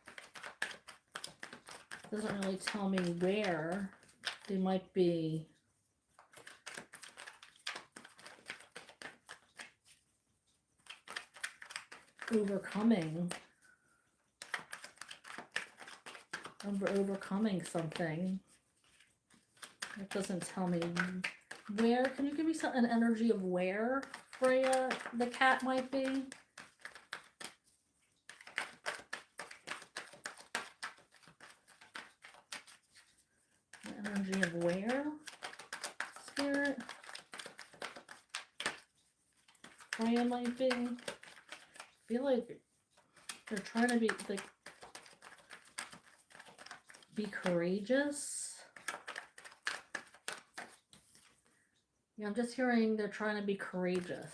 Doesn't really tell me where they might be overcoming something. It doesn't tell me where. Can you give me an energy of where Freya the cat might be? The energy of where, Spirit? Freya might be. I feel like they're trying to be courageous. Yeah, I'm just hearing they're trying to be courageous.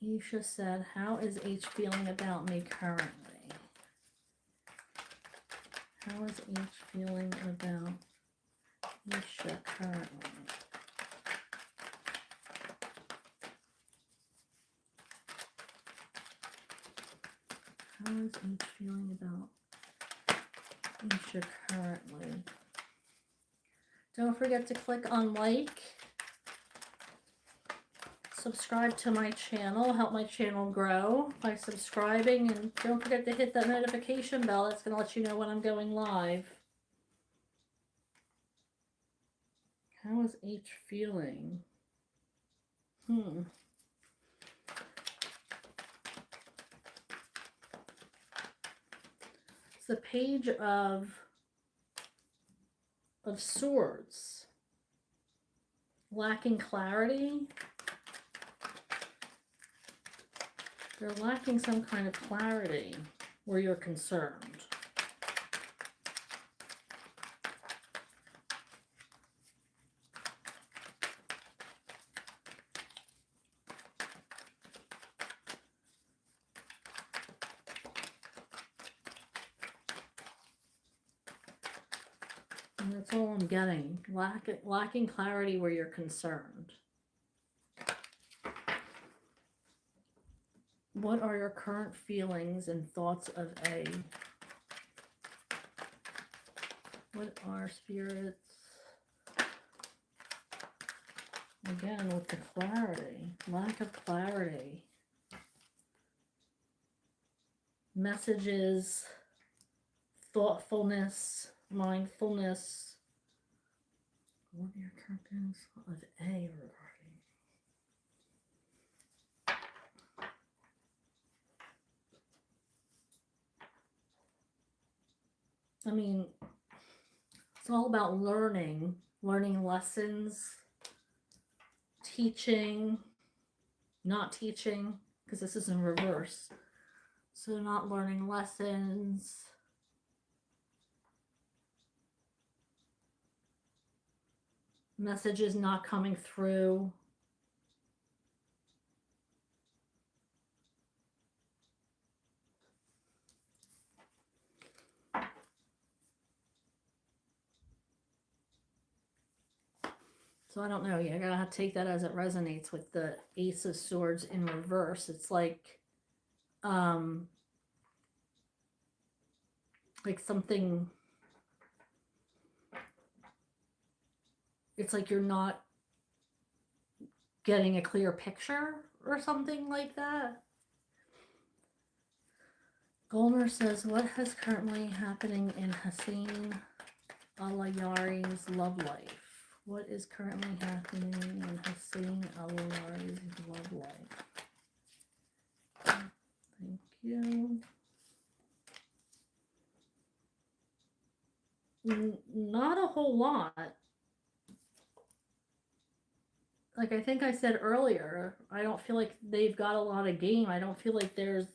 Isha said, how is H feeling about me currently? How is H feeling about Isha currently? How is H feeling about Isha currently? Don't forget to click on like, subscribe to my channel, help my channel grow by subscribing, and don't forget to hit that notification bell. That's going to let you know when I'm going live. How is H feeling? It's the Page of Swords. Lacking clarity. They're lacking some kind of clarity where you're concerned. And that's all I'm getting. Lacking clarity where you're concerned. What are your current feelings and thoughts of A? What are spirits? Again, with the clarity. Lack of clarity. Messages, thoughtfulness, mindfulness. What are your current feelings of A regarding? I mean, it's all about learning lessons, teaching, not teaching, because this is in reverse. So not learning lessons. Messages not coming through. So I don't know. You're gonna have to take that as it resonates with the Ace of Swords in reverse. It's like something. It's like you're not getting a clear picture or something like that. Golmer says, what is currently happening in Hussein Alayari's love life? What is currently happening in Hussein Alayari's love life? Thank you. Not a whole lot. Like I think I said earlier, I don't feel like they've got a lot of game. I don't feel like there's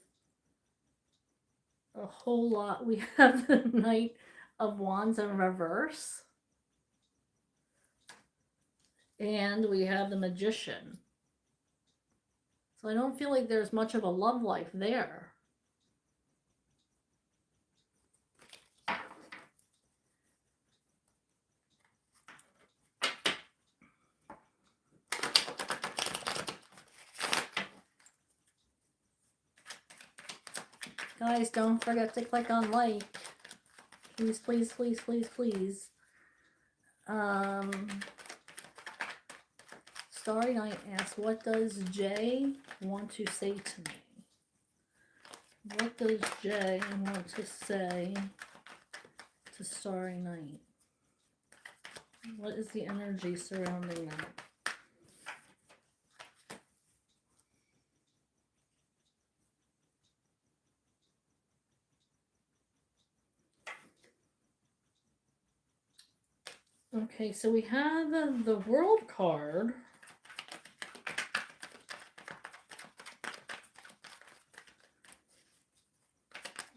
a whole lot. We have the Knight of Wands in reverse. And we have the Magician. So I don't feel like there's much of a love life there. Guys, don't forget to click on like. Please, please, please, please, please. Starry Night asks, what does Jay want to say to me? What does Jay want to say to Starry Night? What is the energy surrounding that? Okay, so we have the World card.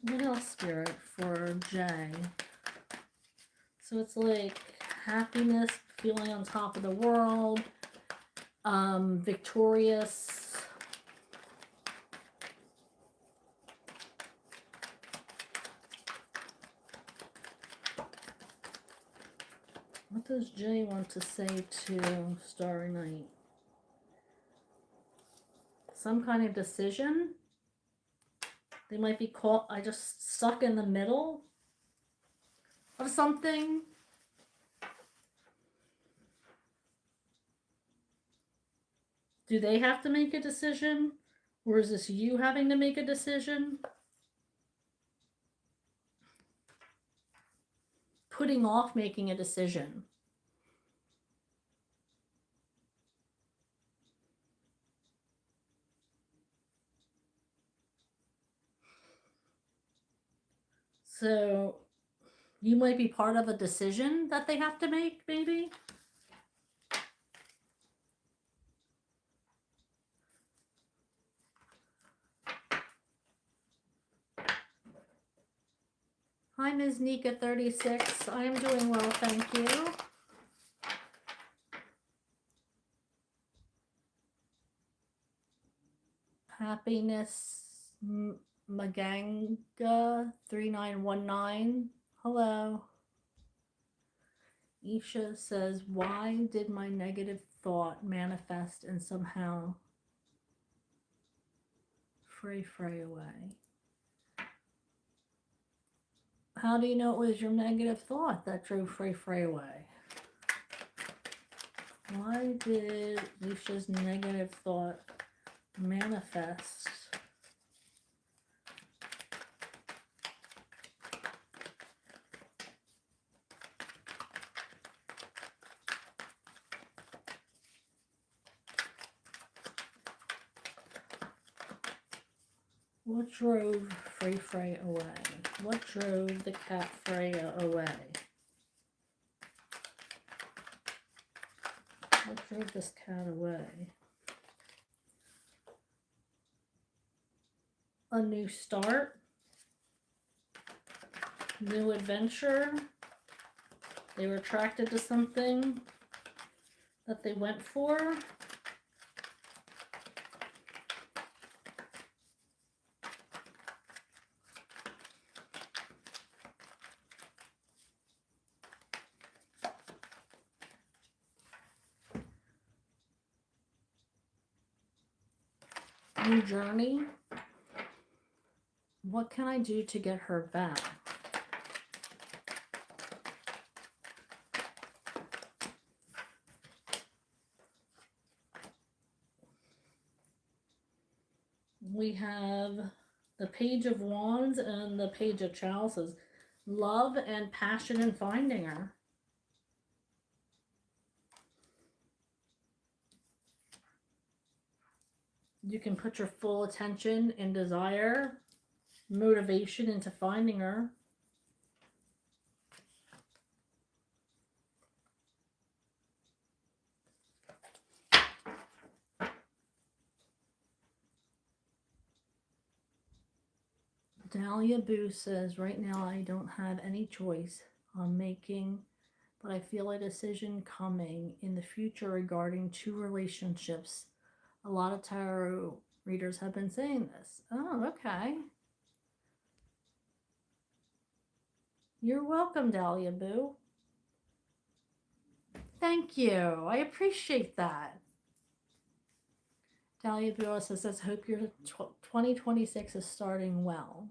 What else, Spirit, for Jay? So it's like happiness, feeling on top of the world, victorious. What does Jay want to say to Starry Night? Some kind of decision? They might be caught, I just stuck in the middle of something. Do they have to make a decision? Or is this you having to make a decision? Putting off making a decision. So you might be part of a decision that they have to make, maybe? Hi, Ms. Nika36. I am doing well, thank you. Happiness Maganga 3919. Hello. Isha says, why did my negative thought manifest and somehow fray away? How do you know it was your negative thought that drove fray away? Why did Isha's negative thought manifest? What drove Frey away? What drove the cat Freya away? What drove this cat away? A new start? New adventure? They were attracted to something that they went for? New journey? What can I do to get her back? We have the Page of Wands and the Page of Chalices. Love and passion in finding her. You can put your full attention and desire, motivation into finding her. Dahlia Boo says, right now I don't have any choice I'm making, but I feel a decision coming in the future regarding 2 relationships. A lot of tarot readers have been saying this. Oh, okay. You're welcome, Dahlia Boo. Thank you. I appreciate that. Dahlia Boo also says, hope your 2026 is starting well.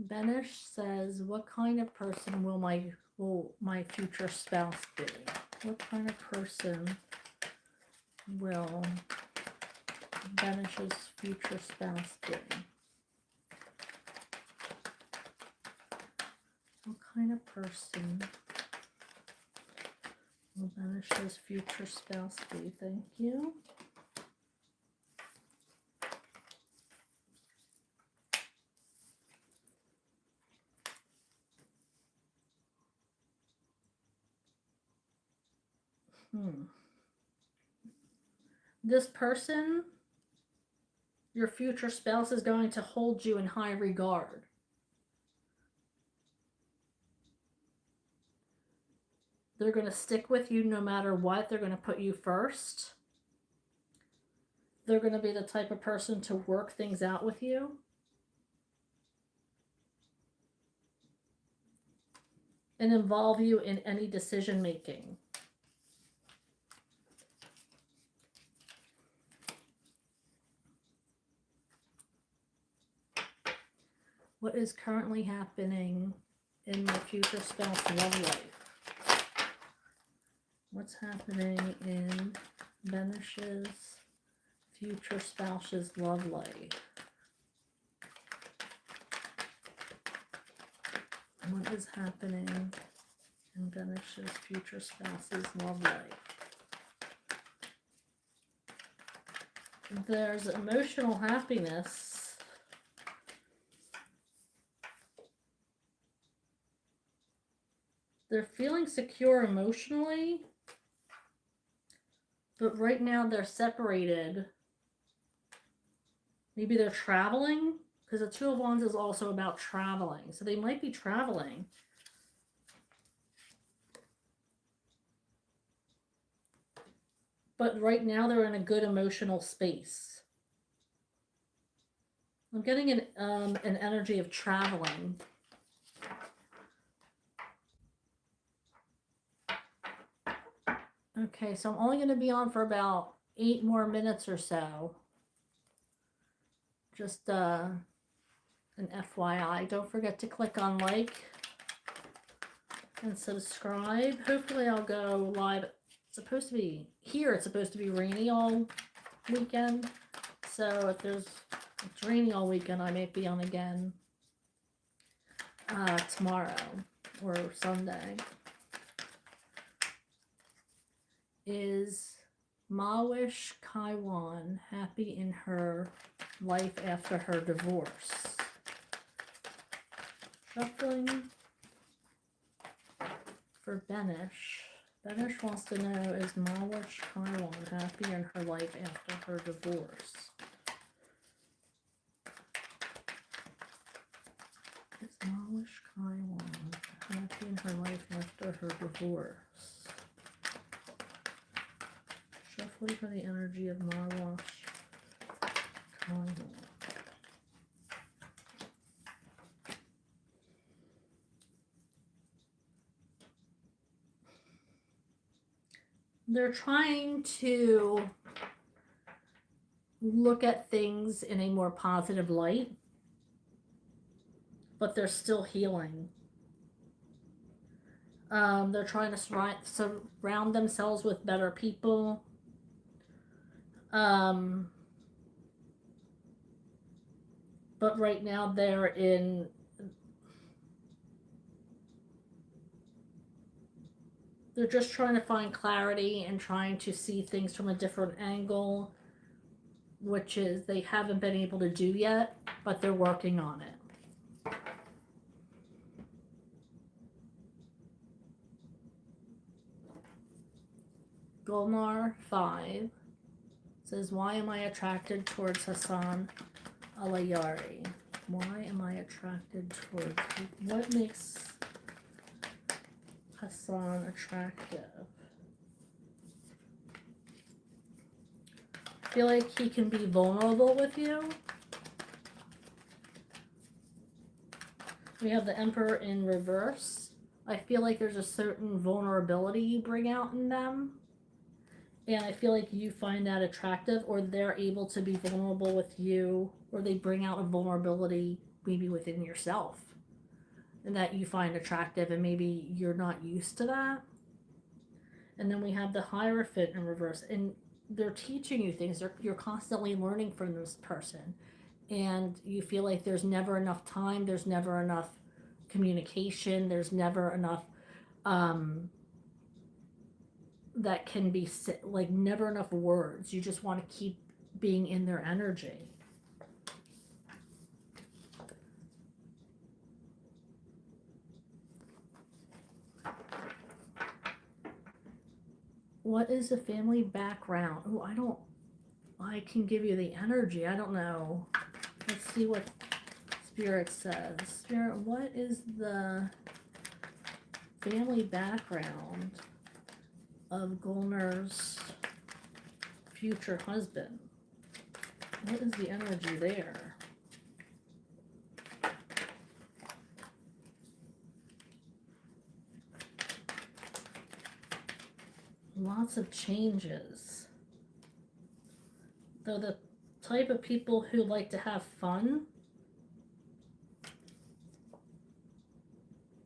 Benish says, what kind of person will my future spouse be? What kind of person will Benish's future spouse be? What kind of person will Benish's future spouse be? Thank you. This person, your future spouse, is going to hold you in high regard. They're going to stick with you no matter what. They're going to put you first. They're going to be the type of person to work things out with you. And involve you in any decision making. What is currently happening in my future spouse love life? What's happening in Benish's future spouse's love life? What is happening in Benish's future spouse's love life? There's emotional happiness. They're feeling secure emotionally, but right now they're separated. Maybe they're traveling, because the Two of Wands is also about traveling. So they might be traveling. But right now they're in a good emotional space. I'm getting an energy of traveling. Okay, so I'm only going to be on for about 8 more minutes or so. Just an FYI. Don't forget to click on like and subscribe. Hopefully I'll go live. It's supposed to be rainy all weekend. So if it's rainy all weekend, I may be on again tomorrow or Sunday. Is Mawish Kaiwan happy in her life after her divorce? Shuffling for Benish. Benish wants to know, is Mawish Kaiwan happy in her life after her divorce? Is Mawish Kaiwan happy in her life after her divorce? Shuffling for the energy of Mawish Kaiwan. They're trying to look at things in a more positive light, but they're still healing. They're trying to surround themselves with better people. But right now they're just trying to find clarity and trying to see things from a different angle, which is they haven't been able to do yet, but they're working on it. Gulnar 5 says, why am I attracted towards Hassan Alayari? Why am I attracted towards what makes Hassan attractive? I feel like he can be vulnerable with you. We have the Emperor in reverse. I feel like there's a certain vulnerability you bring out in them. And I feel like you find that attractive, or they're able to be vulnerable with you, or they bring out a vulnerability maybe within yourself and that you find attractive, and maybe you're not used to that. And then we have the Hierophant in reverse, and they're teaching you things. You're constantly learning from this person, and you feel like there's never enough time, there's never enough communication, there's never enough um, that can be like never enough words. You just want to keep being in their energy. What is the family background? Oh, I can give you the energy. I don't know. Let's see what Spirit says. Spirit, what is the family background of Gulner's future husband? What is the energy there? Lots of changes. Though the type of people who like to have fun,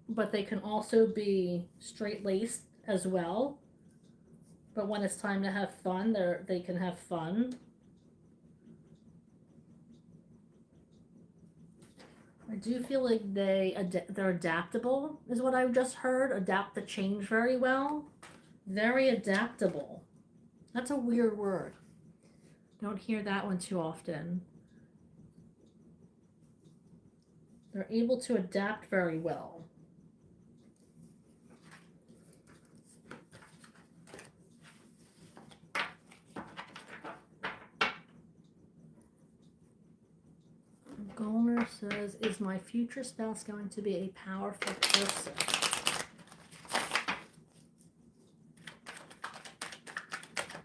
but they can also be straight-laced as well. But when it's time to have fun, they can have fun. I do feel like they're adaptable, is what I've just heard. Adapt to change very well. Very adaptable. That's a weird word. Don't hear that one too often. They're able to adapt very well. Golner says, is my future spouse going to be a powerful person?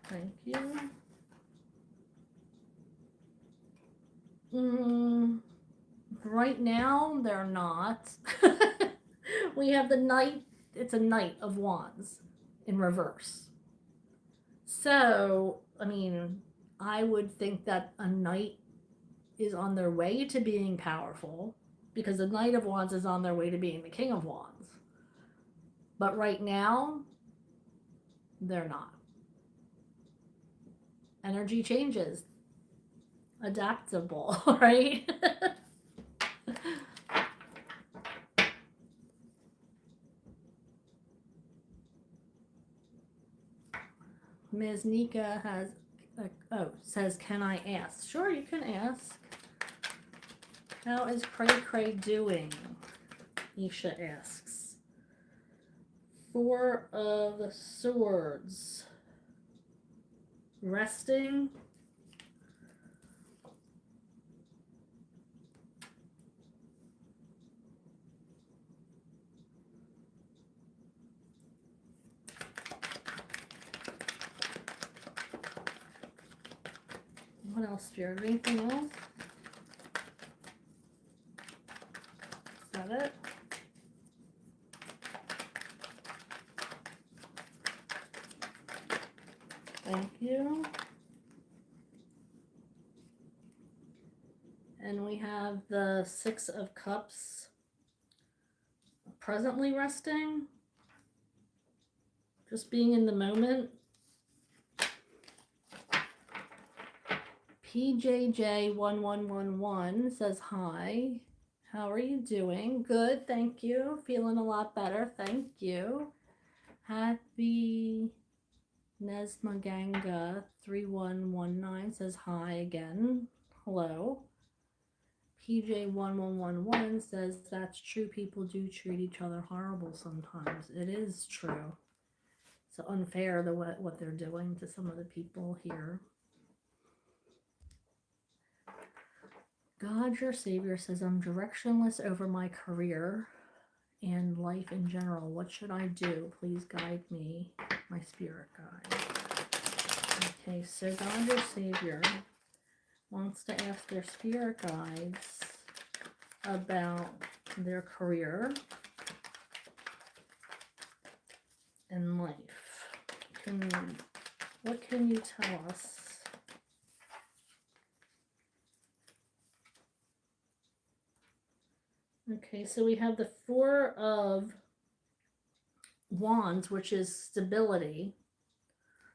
Thank you. Right now, they're not. We have the Knight. It's a Knight of Wands in reverse. So, I mean, I would think that a Knight is on their way to being powerful, because the Knight of Wands is on their way to being the King of Wands. But right now, they're not. Energy changes. Adaptable, right? Ms. Nika has, says, can I ask? Sure, you can ask. How is Cray Cray doing? Isha asks. Four of Swords. Resting. What else, Spirit? Anything else? Is that it? Thank you. And we have the Six of Cups. Presently resting. Just being in the moment. PJJ1111 says hi. How are you doing? Good, thank you. Feeling a lot better, thank you. Happy Nesmaganga 3119 says hi again. Hello. PJ1111 says that's true. People do treat each other horrible sometimes. It is true. It's unfair what they're doing to some of the people here. God, your Savior, says, I'm directionless over my career and life in general. What should I do? Please guide me, my spirit guide. Okay, so God, your Savior, wants to ask their spirit guides about their career and life. What can you tell us? Okay, so we have the Four of Wands, which is stability.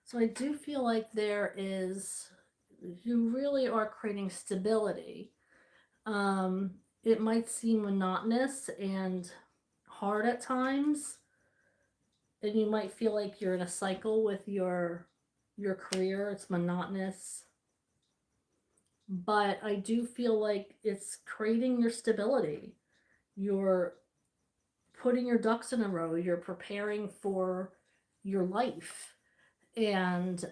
So I do feel like you really are creating stability. It might seem monotonous and hard at times, and you might feel like you're in a cycle with your career. It's monotonous, but I do feel like it's creating your stability. You're putting your ducks in a row. You're preparing for your life, and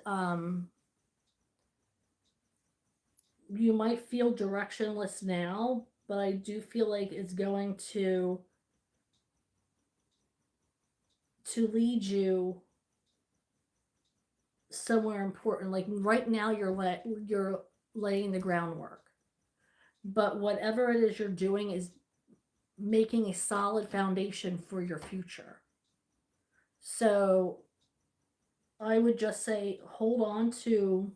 you might feel directionless now, but I do feel like it's going to lead you somewhere important. Like right now, you're laying the groundwork, but whatever it is you're doing is making a solid foundation for your future. So I would just say hold on to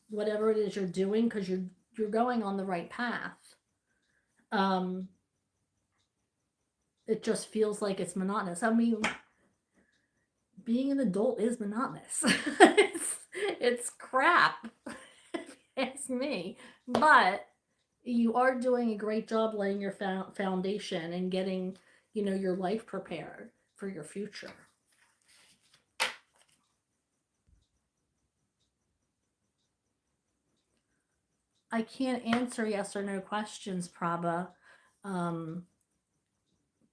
whatever it is you're doing because you're going on the right path. Um, it just feels like it's monotonous. I mean, being an adult is monotonous. It's crap, if you ask me. But you are doing a great job laying your foundation and getting, your life prepared for your future. I can't answer yes or no questions, Prabha. Um,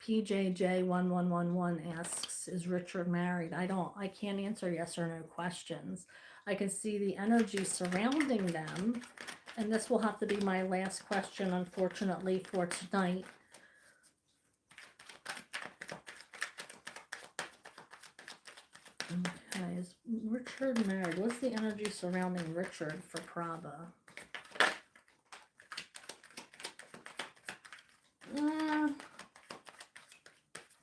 PJJ1111 asks, is Richard married? I can't answer yes or no questions. I can see the energy surrounding them, and this will have to be my last question, unfortunately, for tonight. Okay, is Richard married? What's the energy surrounding Richard for Prabha? Uh,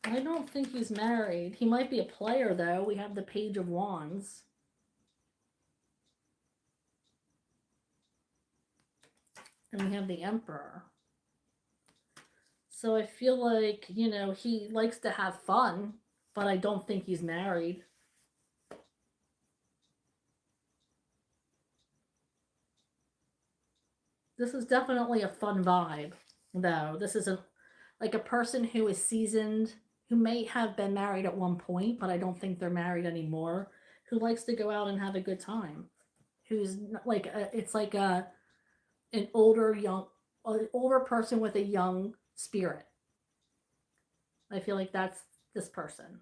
I don't think he's married. He might be a player, though. We have the Page of Wands. And we have the Emperor. So I feel like, he likes to have fun, but I don't think he's married. This is definitely a fun vibe, though. This isn't like a person who is seasoned, who may have been married at one point, but I don't think they're married anymore, who likes to go out and have a good time. Who's like, it's like an older person with a young spirit. I feel like that's this person.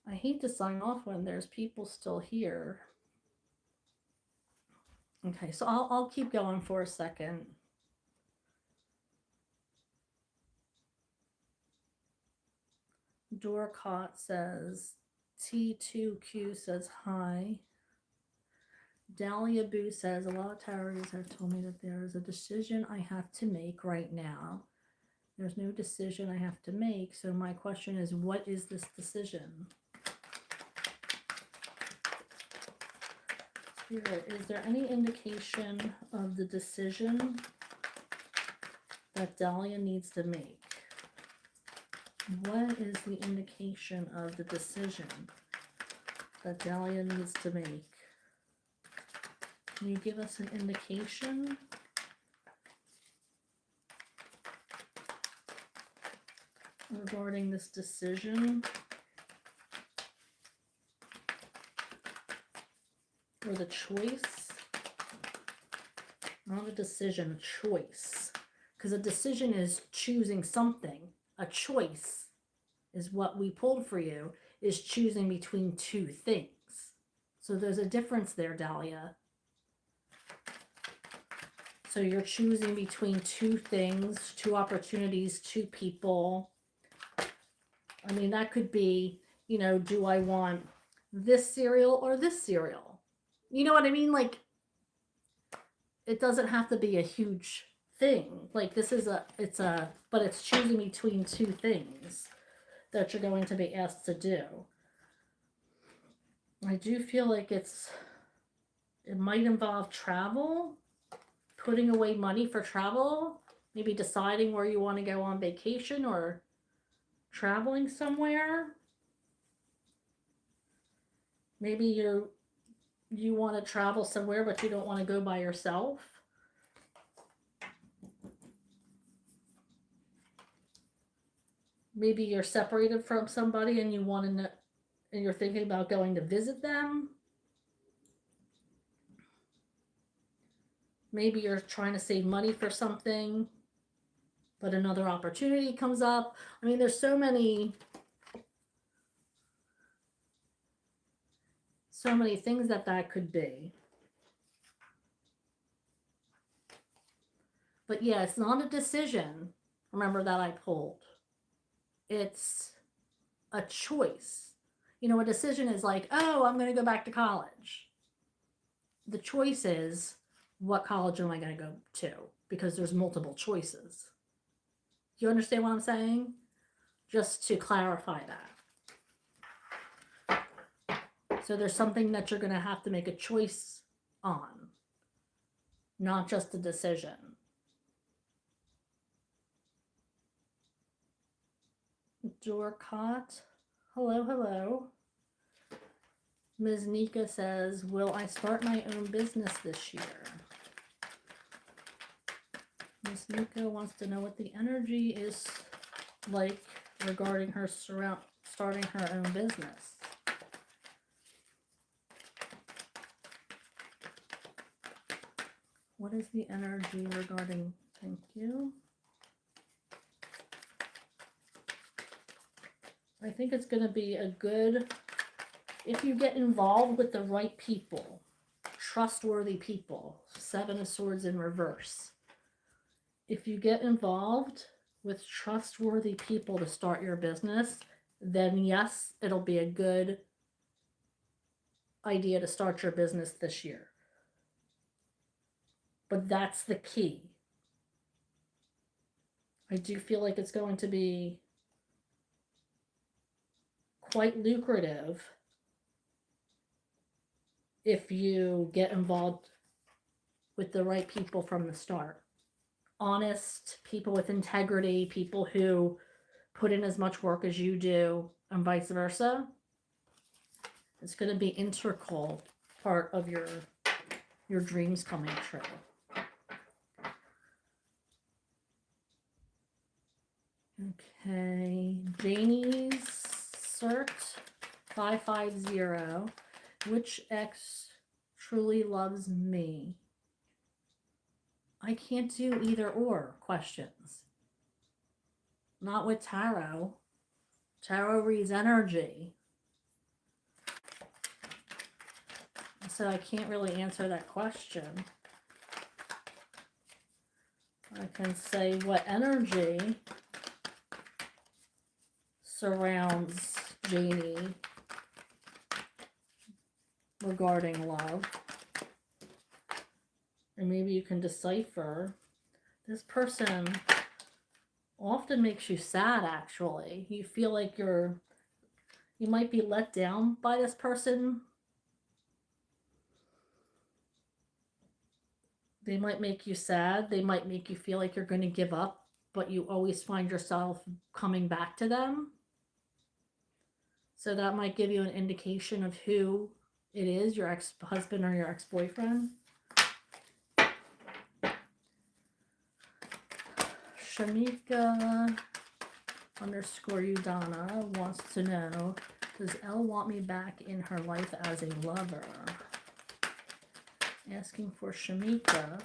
I hate to sign off when there's people still here. Okay, so I'll keep going for a second. Dorcott says, T2Q says hi. Dahlia Boo says, a lot of tarot have told me that there is a decision I have to make right now. There's no decision I have to make, so my question is, what is this decision? Spirit, is there any indication of the decision that Dahlia needs to make? What is the indication of the decision that Dahlia needs to make? Can you give us an indication? Regarding this decision? Or the choice? Not a decision, a choice. Because a decision is choosing something. A choice is what we pulled for you, is choosing between two things. So there's a difference there, Dahlia. So you're choosing between two things, two opportunities, two people. I mean, that could be, do I want this cereal or this cereal? You know what I mean? Like, it doesn't have to be a huge thing. Like, but it's choosing between two things that you're going to be asked to do. I do feel like it might involve travel, putting away money for travel, maybe deciding where you want to go on vacation or traveling somewhere. Maybe you want to travel somewhere but you don't want to go by yourself. Maybe you're separated from somebody and you want to know, and you're thinking about going to visit them. Maybe you're trying to save money for something, but another opportunity comes up. I mean, there's so many things that could be. But yeah, it's not a decision. Remember that I pulled. It's a choice. You know, a decision is like, oh, I'm going to go back to college. The choice is, what college am I going to go to? Because there's multiple choices. You understand what I'm saying? Just to clarify that. So there's something that you're going to have to make a choice on, not just a decision. Dorcott, hello, hello. Ms. Nika says, will I start my own business this year? Ms. Nika wants to know what the energy is like regarding her starting her own business. What is the energy regarding? Thank you. I think it's going to be a good, if you get involved with the right people, trustworthy people. 7 of Swords in reverse. If you get involved with trustworthy people to start your business, then yes, it'll be a good idea to start your business this year. But that's the key. I do feel like it's going to be quite lucrative if you get involved with the right people from the start. Honest people with integrity, people who put in as much work as you do, and vice versa. It's going to be an integral part of your dreams coming true. Okay, Janie's cert 550. Which ex truly loves me? I can't do either or questions. Not with tarot. Tarot reads energy. So I can't really answer that question. I can say what energy surrounds Janie regarding love. And maybe you can decipher. This person often makes you sad, actually. You feel like you might be let down by this person. They might make you sad. They might make you feel like you're going to give up, but you always find yourself coming back to them. So that might give you an indication of who it is, your ex-husband or your ex-boyfriend. Shamika _ Udana wants to know, does Elle want me back in her life as a lover? Asking for Shamika.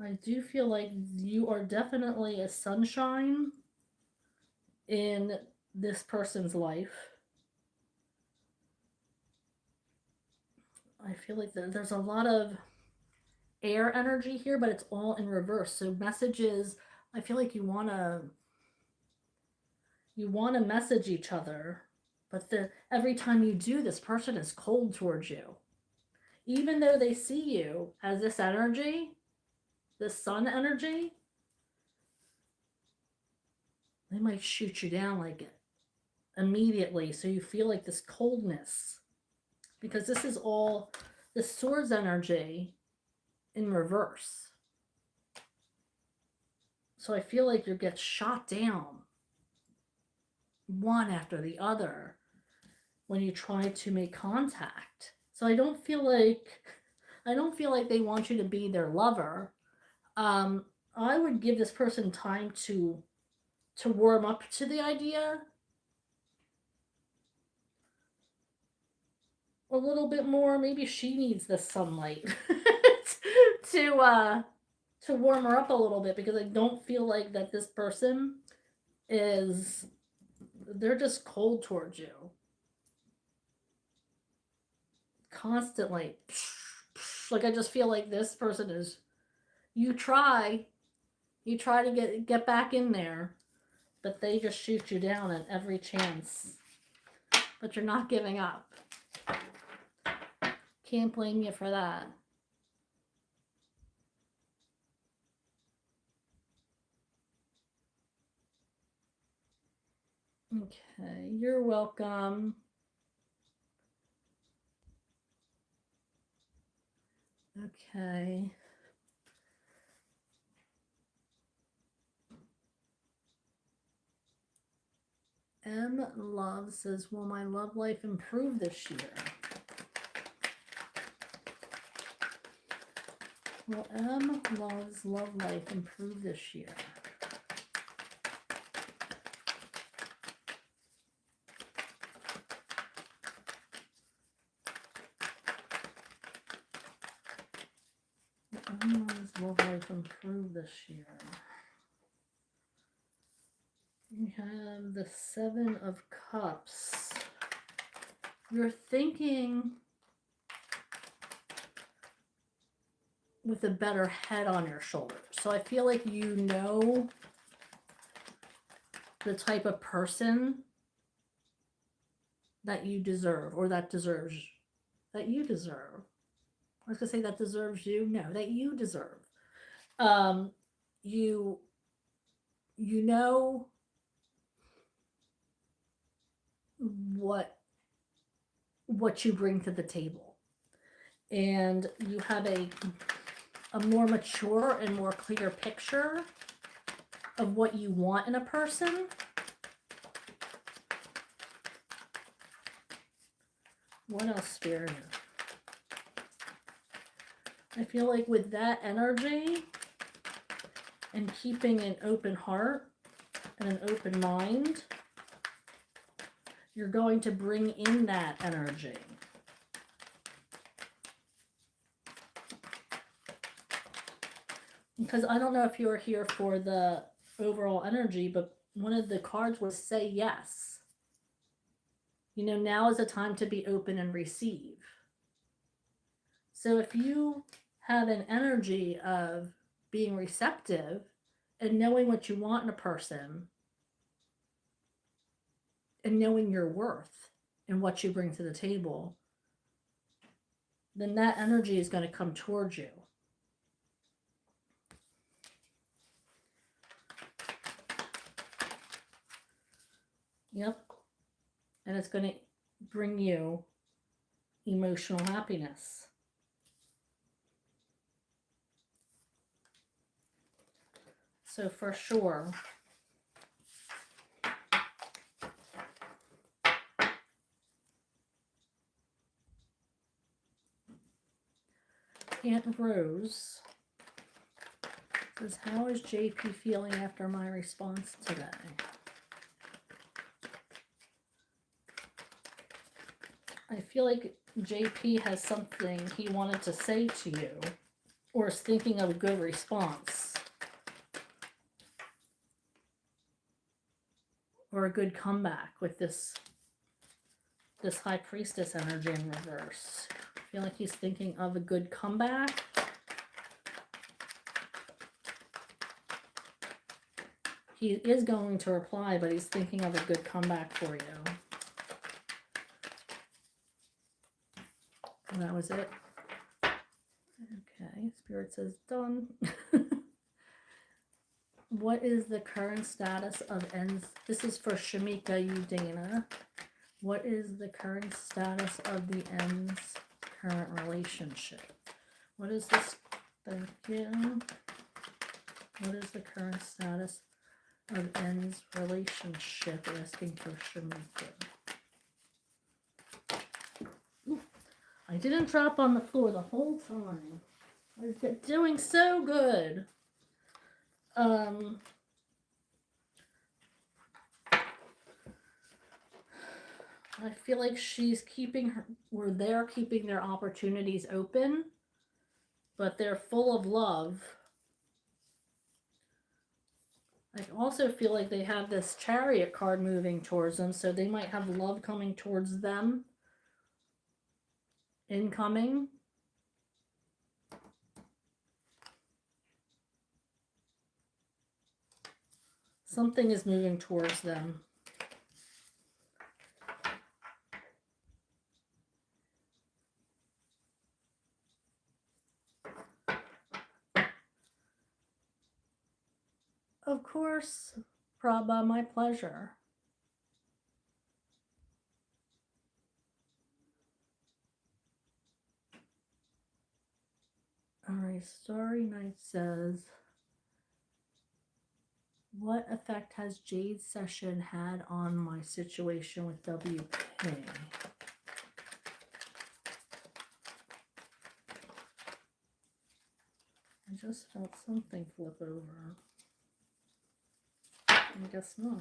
I do feel like you are definitely a sunshine in this person's life. I feel like there's a lot of air energy here, but it's all in reverse. So messages, I feel like you want to message each other, but every time you do, this person is cold towards you. Even though they see you as this energy, this sun energy, they might shoot you down like immediately, so you feel like this coldness. because this is all the swords energy in reverse. So I feel like you get shot down one after the other when you try to make contact. So I don't feel like they want you to be their lover. I would give this person time to warm up to the idea a little bit more. Maybe she needs the sunlight to to warm her up a little bit, because I don't feel like that this person is, they're just cold towards you constantly. Like I just feel like this person is, you try you try to get back in there, but they just shoot you down at every chance. But you're not giving up. Can't blame you for that. Okay, you're welcome. Okay. M Love says, will my love life improve this year? Will M Love's love life improve this year? Will M Love's love life improve this year? We have the Seven of Cups. You're thinking with a better head on your shoulders. So I feel like you know the type of person that you deserve, or that deserves, that you deserve. I was gonna say that deserves you. No, that you deserve. Um, you you know what you bring to the table, and you have a more mature and more clear picture of what you want in a person. What else, Spirit? I feel like with that energy and keeping an open heart and an open mind, you're going to bring in that energy. Because I don't know if you're here for the overall energy, but one of the cards was say yes. You know, now is the time to be open and receive. So if you have an energy of being receptive and knowing what you want in a person and knowing your worth and what you bring to the table, then that energy is going to come towards you. Yep. And it's going to bring you emotional happiness. So for sure, Aunt Rose says, how is JP feeling after my response today? I feel like JP has something he wanted to say to you, or is thinking of a good response, or a good comeback with this High Priestess energy in reverse. I feel like he's thinking of a good comeback. He is going to reply, but he's thinking of a good comeback for you. And that was it. Okay, Spirit says done. What is the current status of ends? This is for Shamika Udana. What is the current status of the end's current relationship? What is this? Thank you. What is the current status of end's relationship? Asking for Shamika. I didn't drop on the floor the whole time. I was doing so good. I feel like she's keeping her, or they're keeping their opportunities open, but they're full of love. I also feel like they have this Chariot card moving towards them, so they might have love coming towards them. Incoming. Something is moving towards them. Of course, Prabha, my pleasure. Alright, Starry Night says, what effect has Jade's session had on my situation with WP? I just felt something flip over. I guess not.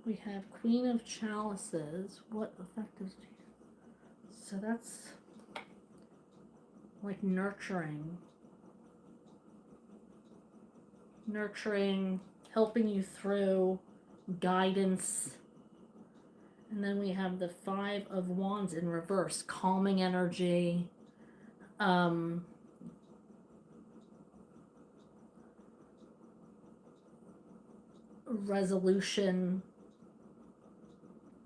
We have Queen of Chalices. What effect is... So that's like nurturing. Nurturing, helping you through, guidance. And then we have the Five of Wands in reverse. Calming energy. Resolution.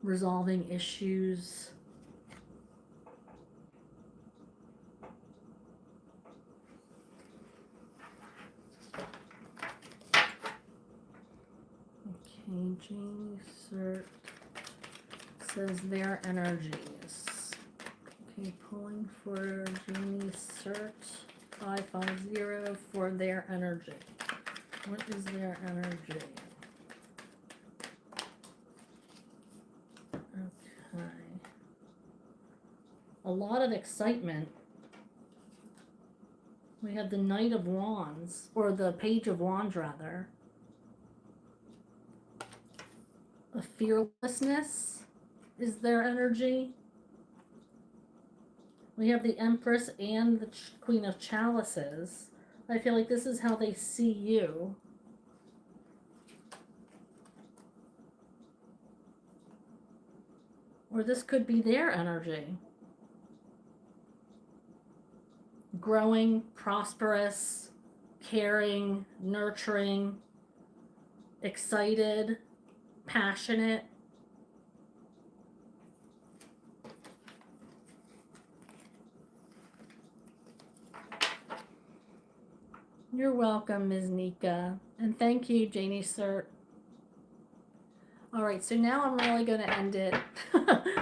Resolving issues. Okay, Jamie Cert says their energies. Okay, pulling for Jamie Cert 550 for their energy. What is their energy? Okay. A lot of excitement. We have the Knight of Wands, or the Page of Wands rather. A fearlessness is their energy. We have the Empress and the Queen of Chalices. I feel like this is how they see you. Or this could be their energy. Growing, prosperous, caring, nurturing, excited, passionate. You're welcome, Ms. Nika. And thank you, Janie Cert. Alright, so now I'm really going to end it.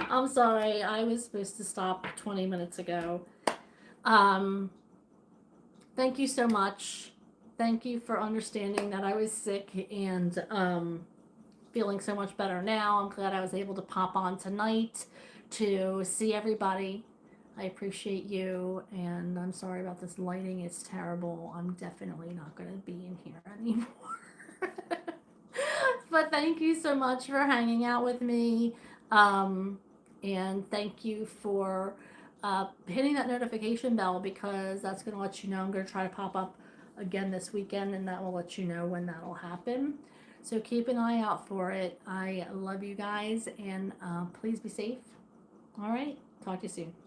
I'm sorry, I was supposed to stop 20 minutes ago. Thank you so much. Thank you for understanding that I was sick and feeling so much better now. I'm glad I was able to pop on tonight to see everybody. I appreciate you, and I'm sorry about this lighting. It's terrible. I'm definitely not going to be in here anymore. But thank you so much for hanging out with me. And thank you for hitting that notification bell, because that's going to let you know I'm going to try to pop up again this weekend, and that will let you know when that'll happen. So keep an eye out for it. I love you guys, and please be safe. All right, talk to you soon.